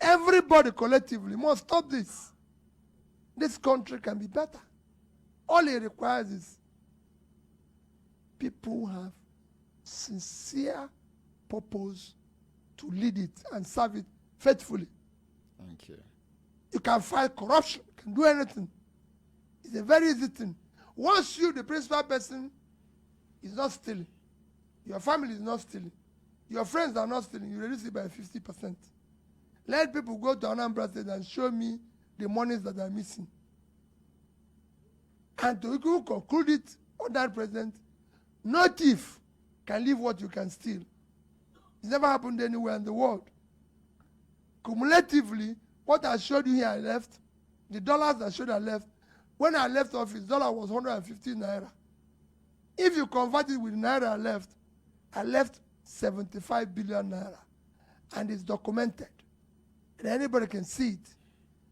Everybody collectively must stop this. This country can be better. All it requires is people who have sincere purpose to lead it and serve it faithfully. Thank you. You can fight corruption, you can do anything. It's a very easy thing. Once you, the principal person, is not stealing, your family is not stealing, your friends are not stealing, you reduce it by 50%. Let people go to Anambra State and show me the monies that are missing. And to conclude it, on that president, no thief can leave what you can steal. It's never happened anywhere in the world. Cumulatively, what I showed you here I left, the dollars I showed I left, when I left office, dollar was 150 naira. If you convert it with naira I left 75 billion naira. And it's documented. And anybody can see it.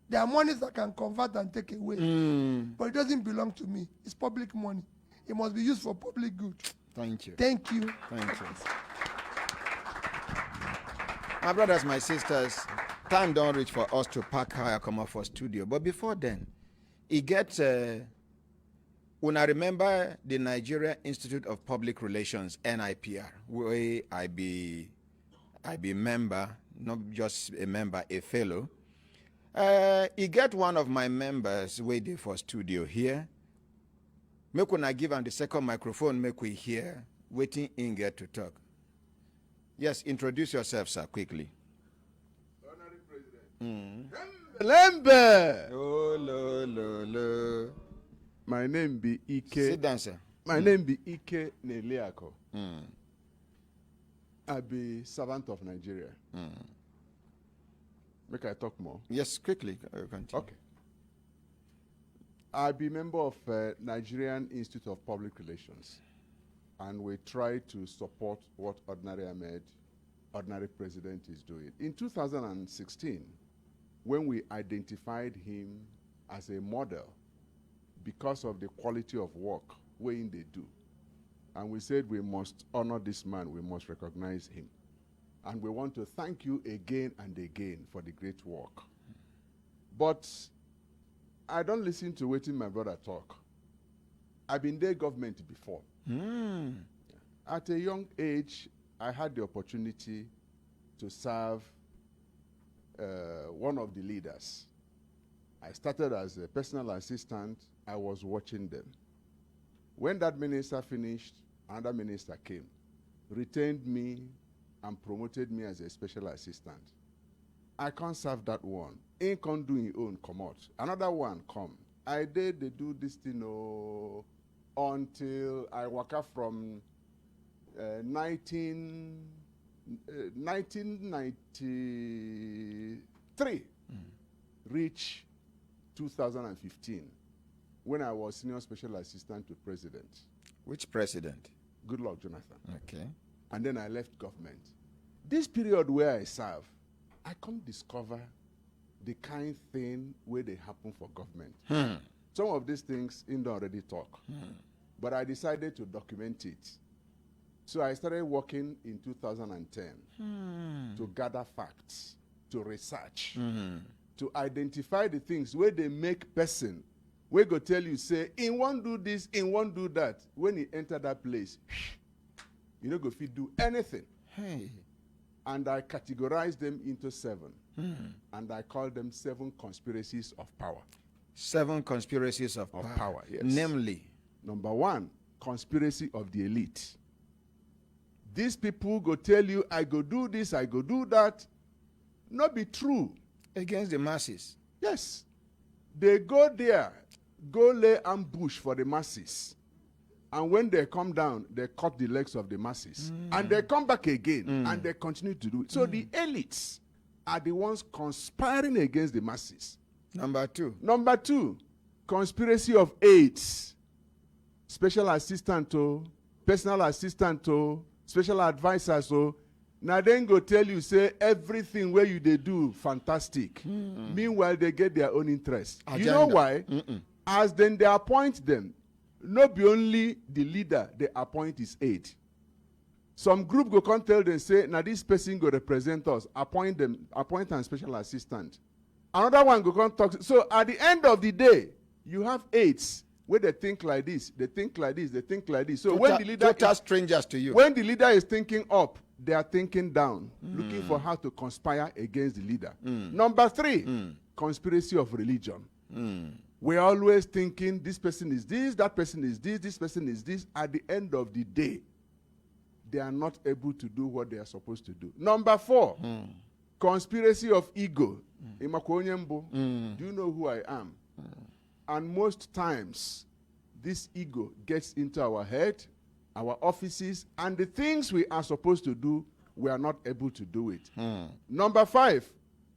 There are monies I can convert and take away. But it doesn't belong to me. It's public money. It must be used for public good. Thank you. Thank you. Thank you. My brothers, my sisters, time don't reach for us to pack how I come up for studio. But before then, it gets, when I remember the Nigeria Institute of Public Relations, NIPR, where I be member, not just a member, a fellow. He get one of my members waiting for studio here. Make when I give him the second microphone, make we hear, waiting in get to talk. Yes, introduce yourself, sir, quickly. Lembe! Oh, lo. My name be Ike. Sit down, sir. My name be Ike Neliako. I be servant of Nigeria. Make I talk more? Yes, quickly. Continue. Okay. I be member of Nigerian Institute of Public Relations, and we try to support what ordinary president is doing. In 2016, when we identified him as a model because of the quality of work they do, and we said we must honor this man, we must recognize him. And we want to thank you again and again for the great work. But I don't listen to waiting my brother talk. I've been there government before. At a young age, I had the opportunity to serve one of the leaders. I started as a personal assistant. I was watching them. When that minister finished, another minister came, retained me, and promoted me as a special assistant. I can't serve that one. Ain't can do his own, come out. Another one come. I did they do this thing until I work out from 1993, reach 2015, when I was senior special assistant to president. Which president? Goodluck Jonathan. Okay. And then I left government. This period where I serve, I can't discover the kind thing where they happen for government. Some of these things in don't already talk. But I decided to document it. So I started working in 2010 to gather facts, to research, to identify the things where they make person, where go tell you, say, in one do this, in one do that. When he enter that place, you know, go fit do anything. Hey. And I categorize them into 7. And I call them 7 conspiracies of power. 7 conspiracies of power, yes. Namely, number 1, conspiracy of the elite. These people go tell you, I go do this, I go do that. Not be true. Against the masses. Yes. They go there, go lay ambush for the masses. And when they come down, they cut the legs of the masses. And they come back again, and they continue to do it. So the elites are the ones conspiring against the masses. Number 2. Number 2, conspiracy of aides. Special assistant to, personal assistant to, special advisor to. Now then go tell you, say, everything where you they do, fantastic. Meanwhile, they get their own interest. Agenda. You know why? As then they appoint them, not be only the leader they appoint his aide. Some group go come tell them, say, now this person go represent us, appoint an special assistant. Another one go come talk. So at the end of the day, you have aides where they think like this, they think like this, they think like this. So when the leader total strangers to you. When the leader is thinking up, they are thinking down, looking for how to conspire against the leader. Number 3, conspiracy of religion. We're always thinking this person is this, that person is this person is this. At the end of the day, they are not able to do what they are supposed to do. Number 4, conspiracy of ego. Do you know who I am? And most times, this ego gets into our head, our offices, and the things we are supposed to do, we are not able to do it. Number 5,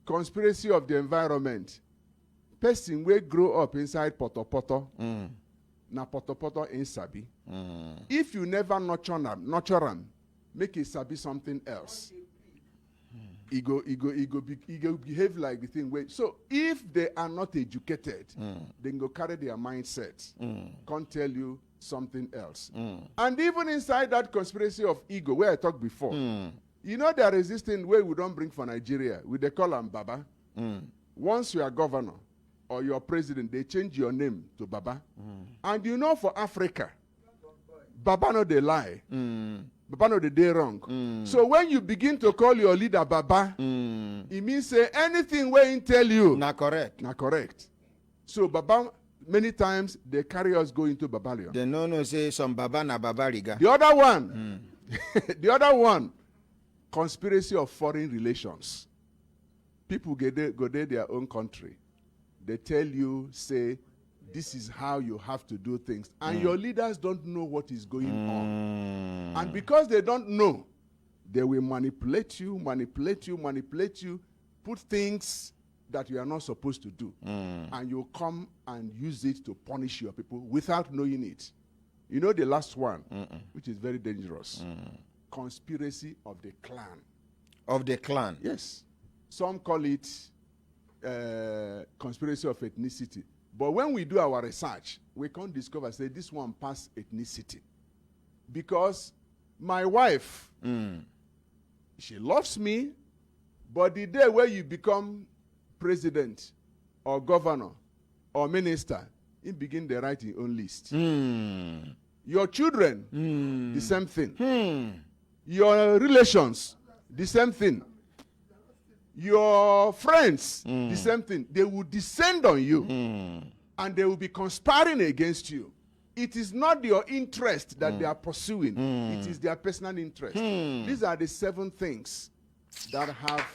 conspiracy of the environment. Person will grow up inside poto na poto in sabi. If you never nurture them, make it sabi something else. Ego behave like the thing. So if they are not educated, they go carry their mindset. Can't tell you something else. And even inside that conspiracy of ego, where I talked before, you know there is this thing where we don't bring for Nigeria. They call them Baba. Once you are governor or your president, they change your name to Baba. And you know for Africa, Baba no they lie. Baba no they wrong. So when you begin to call your leader Baba, it means say anything where he tell you. Not correct. Not correct. So Baba, many times they carry us go into Babalion. They no say some Baba na Baba riga. The other one, the other one, conspiracy of foreign relations. People go there their own country. They tell you, say, this is how you have to do things. And your leaders don't know what is going on. And because they don't know, they will manipulate you, put things that you are not supposed to do. And you come and use it to punish your people without knowing it. You know the last one, which is very dangerous. Conspiracy of the clan. Of the clan? Yes. Some call it conspiracy of ethnicity. But when we do our research, we can't discover, say, this one pass ethnicity. Because my wife, she loves me, but the day where you become president or governor or minister, you begin to write your own list. Your children, the same thing. Your relations, the same thing. Your friends, the same thing. They will descend on you and they will be conspiring against you. It is not your interest that they are pursuing. It is their personal interest. These are the 7 things that have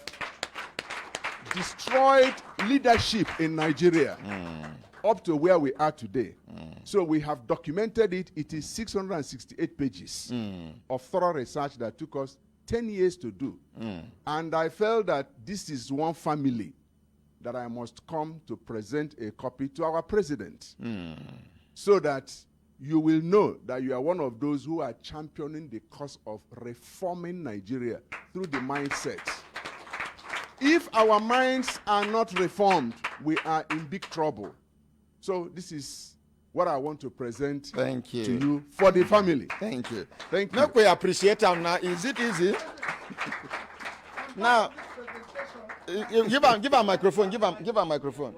destroyed leadership in Nigeria up to where we are today. So we have documented it. It is 668 pages of thorough research that took us 10 years to do. And I felt that this is one family that I must come to present a copy to our president so that you will know that you are one of those who are championing the cause of reforming Nigeria through the mindset. If our minds are not reformed, we are in big trouble. So this is what I want to present to you for the family. Thank you. Thank you. Look, we appreciate them now. Is it easy? Now, Give a microphone. Give a microphone.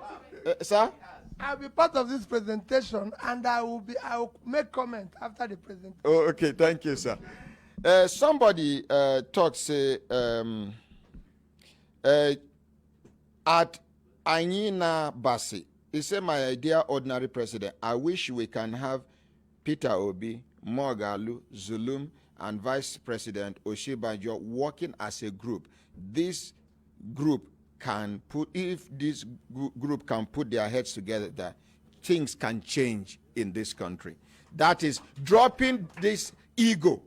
Sir? I'll be part of this presentation, and I will make comment after the presentation. Oh, okay. Thank you, sir. Somebody talks at Anyina Basi. He said, my dear ordinary president, I wish we can have Peter Obi, Mogalu, Zulum, and Vice President Oshibanjo working as a group. This group can put, if this group can put their heads together, that things can change in this country. That is dropping this ego.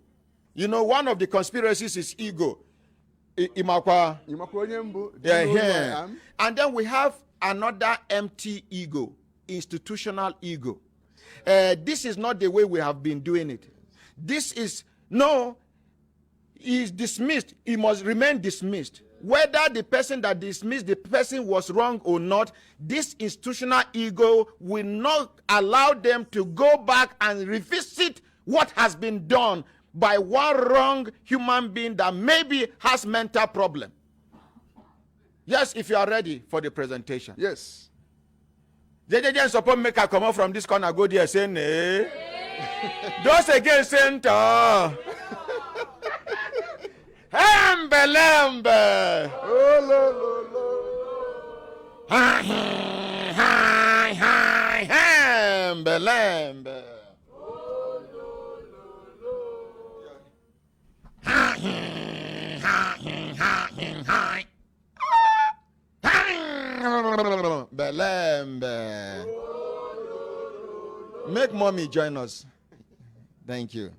You know, one of the conspiracies is ego. Imakwa. Yeah. And then we have another empty ego, institutional ego. This is not the way we have been doing it. This is, no, he is dismissed. He must remain dismissed. Whether the person that dismissed the person was wrong or not, this institutional ego will not allow them to go back and revisit what has been done by one wrong human being that maybe has mental problem. Yes, if you are ready for the presentation. Yes. JJ support make a come out from this corner, go there, say nay. Those against center. Lembe. Oh, lo, lo, lo. Hi, Lembe. Belembe. Make mommy join us. Thank you.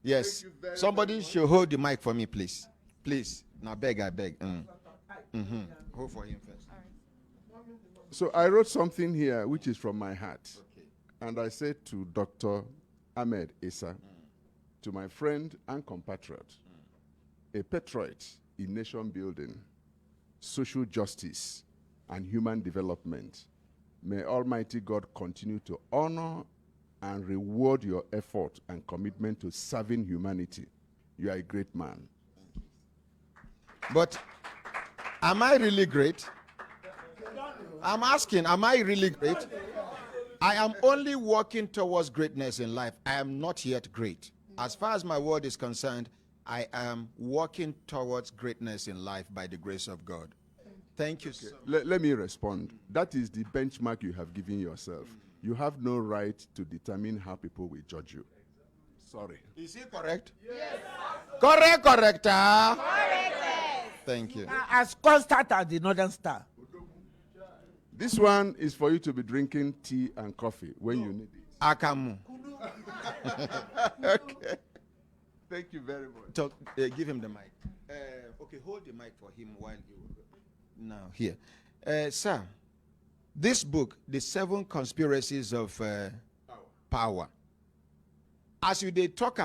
Yes. Somebody should hold the mic for me, please. Please. Now beg, I beg. Hold for him first. So I wrote something here which is from my heart. Okay. And I said to Dr. Ahmed Isa, to my friend and compatriot, a patriot in nation building, social justice, and human development. May Almighty God continue to honor and reward your effort and commitment to serving humanity. You are a great man. But am I really great? I'm asking, am I really great? I am only working towards greatness in life. I am not yet great. As far as my word is concerned, I am working towards greatness in life by the grace of God. Thank you, sir. Let me respond. That is the benchmark you have given yourself. You have no right to determine how people will judge you. Sorry. Is he correct? Yes. Correct. Correct. Thank you. As constant as the Northern Star. This one is for you to be drinking tea and coffee when you need it. Akamu. Okay. Thank you very much. So, give him the mic. Okay, hold the mic for him while you... Now, here. Sir, this book, The 7 Conspiracies of Power. As you did talk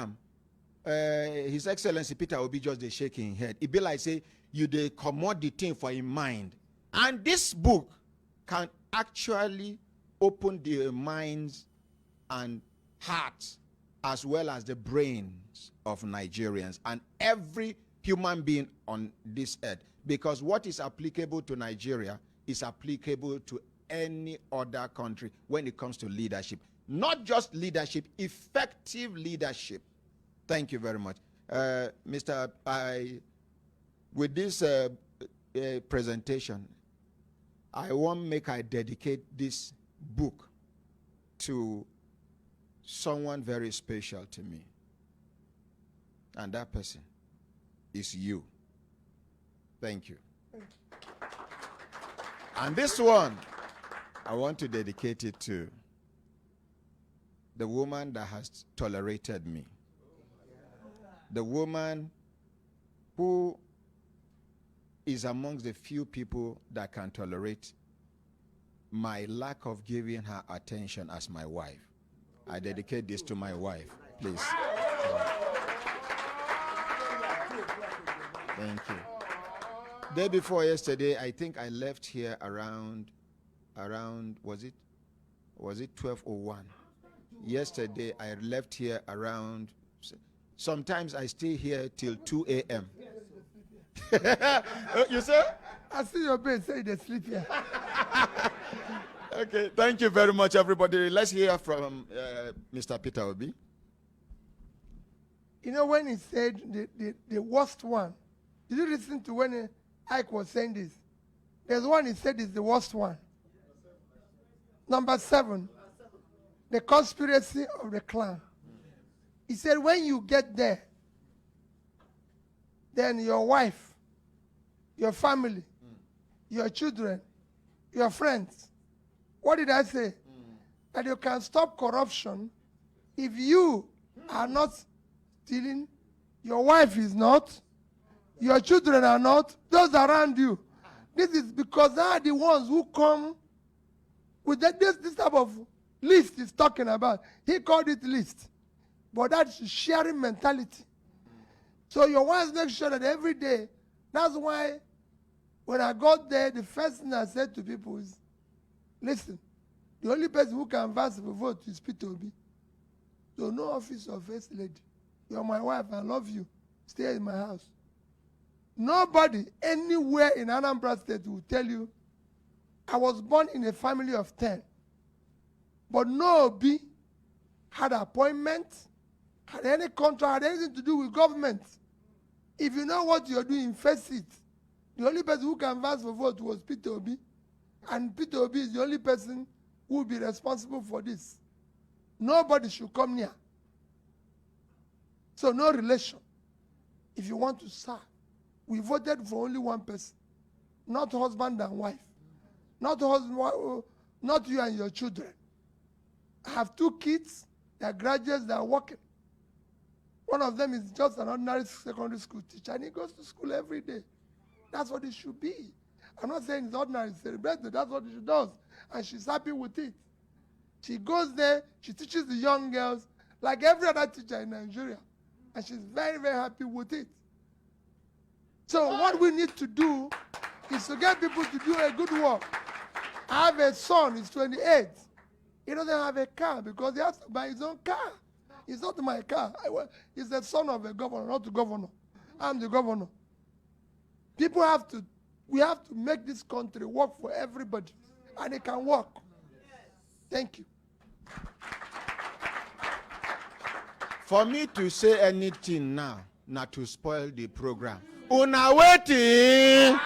His Excellency Peter Obi just dey shaking head. It be like say, you dey comot the thing for him mind. And this book can actually open the minds and hearts as well as the brains of Nigerians and every human being on this earth. Because what is applicable to Nigeria is applicable to any other country when it comes to leadership. Not just leadership, effective leadership. Thank you very much. Mr. With this presentation, I want I dedicate this book to someone very special to me. And that person is you. Thank you. And this one, I want to dedicate it to the woman that has tolerated me. The woman who is amongst the few people that can tolerate my lack of giving her attention as my wife. I dedicate this to my wife, please. Thank you. Day before yesterday, I think I left here around was it 12:01? Yesterday I left here around. Sometimes I stay here till 2 a.m. You say? I see your bed say they sleep here. Okay, thank you very much, everybody. Let's hear from Mr. Peter Obi. You know, when he said the worst one, did you listen to when Ike was saying this? There's one he said is the worst one. Number 7, the conspiracy of the clan. He said when you get there, then your wife, your family, your children, your friends, what did I say? That you can stop corruption if you are not stealing, your wife is not, your children are not, those around you. This is because they are the ones who come with this type of list he's talking about. He called it list. But that's sharing mentality. So your wives make sure that every day, that's why when I got there, the first thing I said to people is, listen, the only person who can advance for vote is Peter Obi. So no office of first lady. You're my wife, I love you. Stay in my house. Nobody anywhere in Anambra State will tell you, I was born in a family of 10. But no Obi had appointment, had any contract, had anything to do with government. If you know what you're doing, face it. The only person who can advance for vote was Peter Obi. And Peter Obi is the only person who will be responsible for this. Nobody should come near. So no relation. If you want to serve, we voted for only one person, not husband and wife, not you and your children. I have 2 kids, they are graduates, they are working. One of them is just an ordinary secondary school teacher, and he goes to school every day. That's what it should be. I'm not saying it's ordinary, it's celebrated, that's what she does, and she's happy with it. She goes there, she teaches the young girls like every other teacher in Nigeria, and she's very, very happy with it. So what we need to do is to get people to do a good work. I have a son, he's 28. He doesn't have a car because he has to buy his own car. It's not my car. He's the son of a governor, not the governor. I'm the governor. We have to make this country work for everybody, and it can work. Thank you. For me to say anything now, not to spoil the program. Una waiting.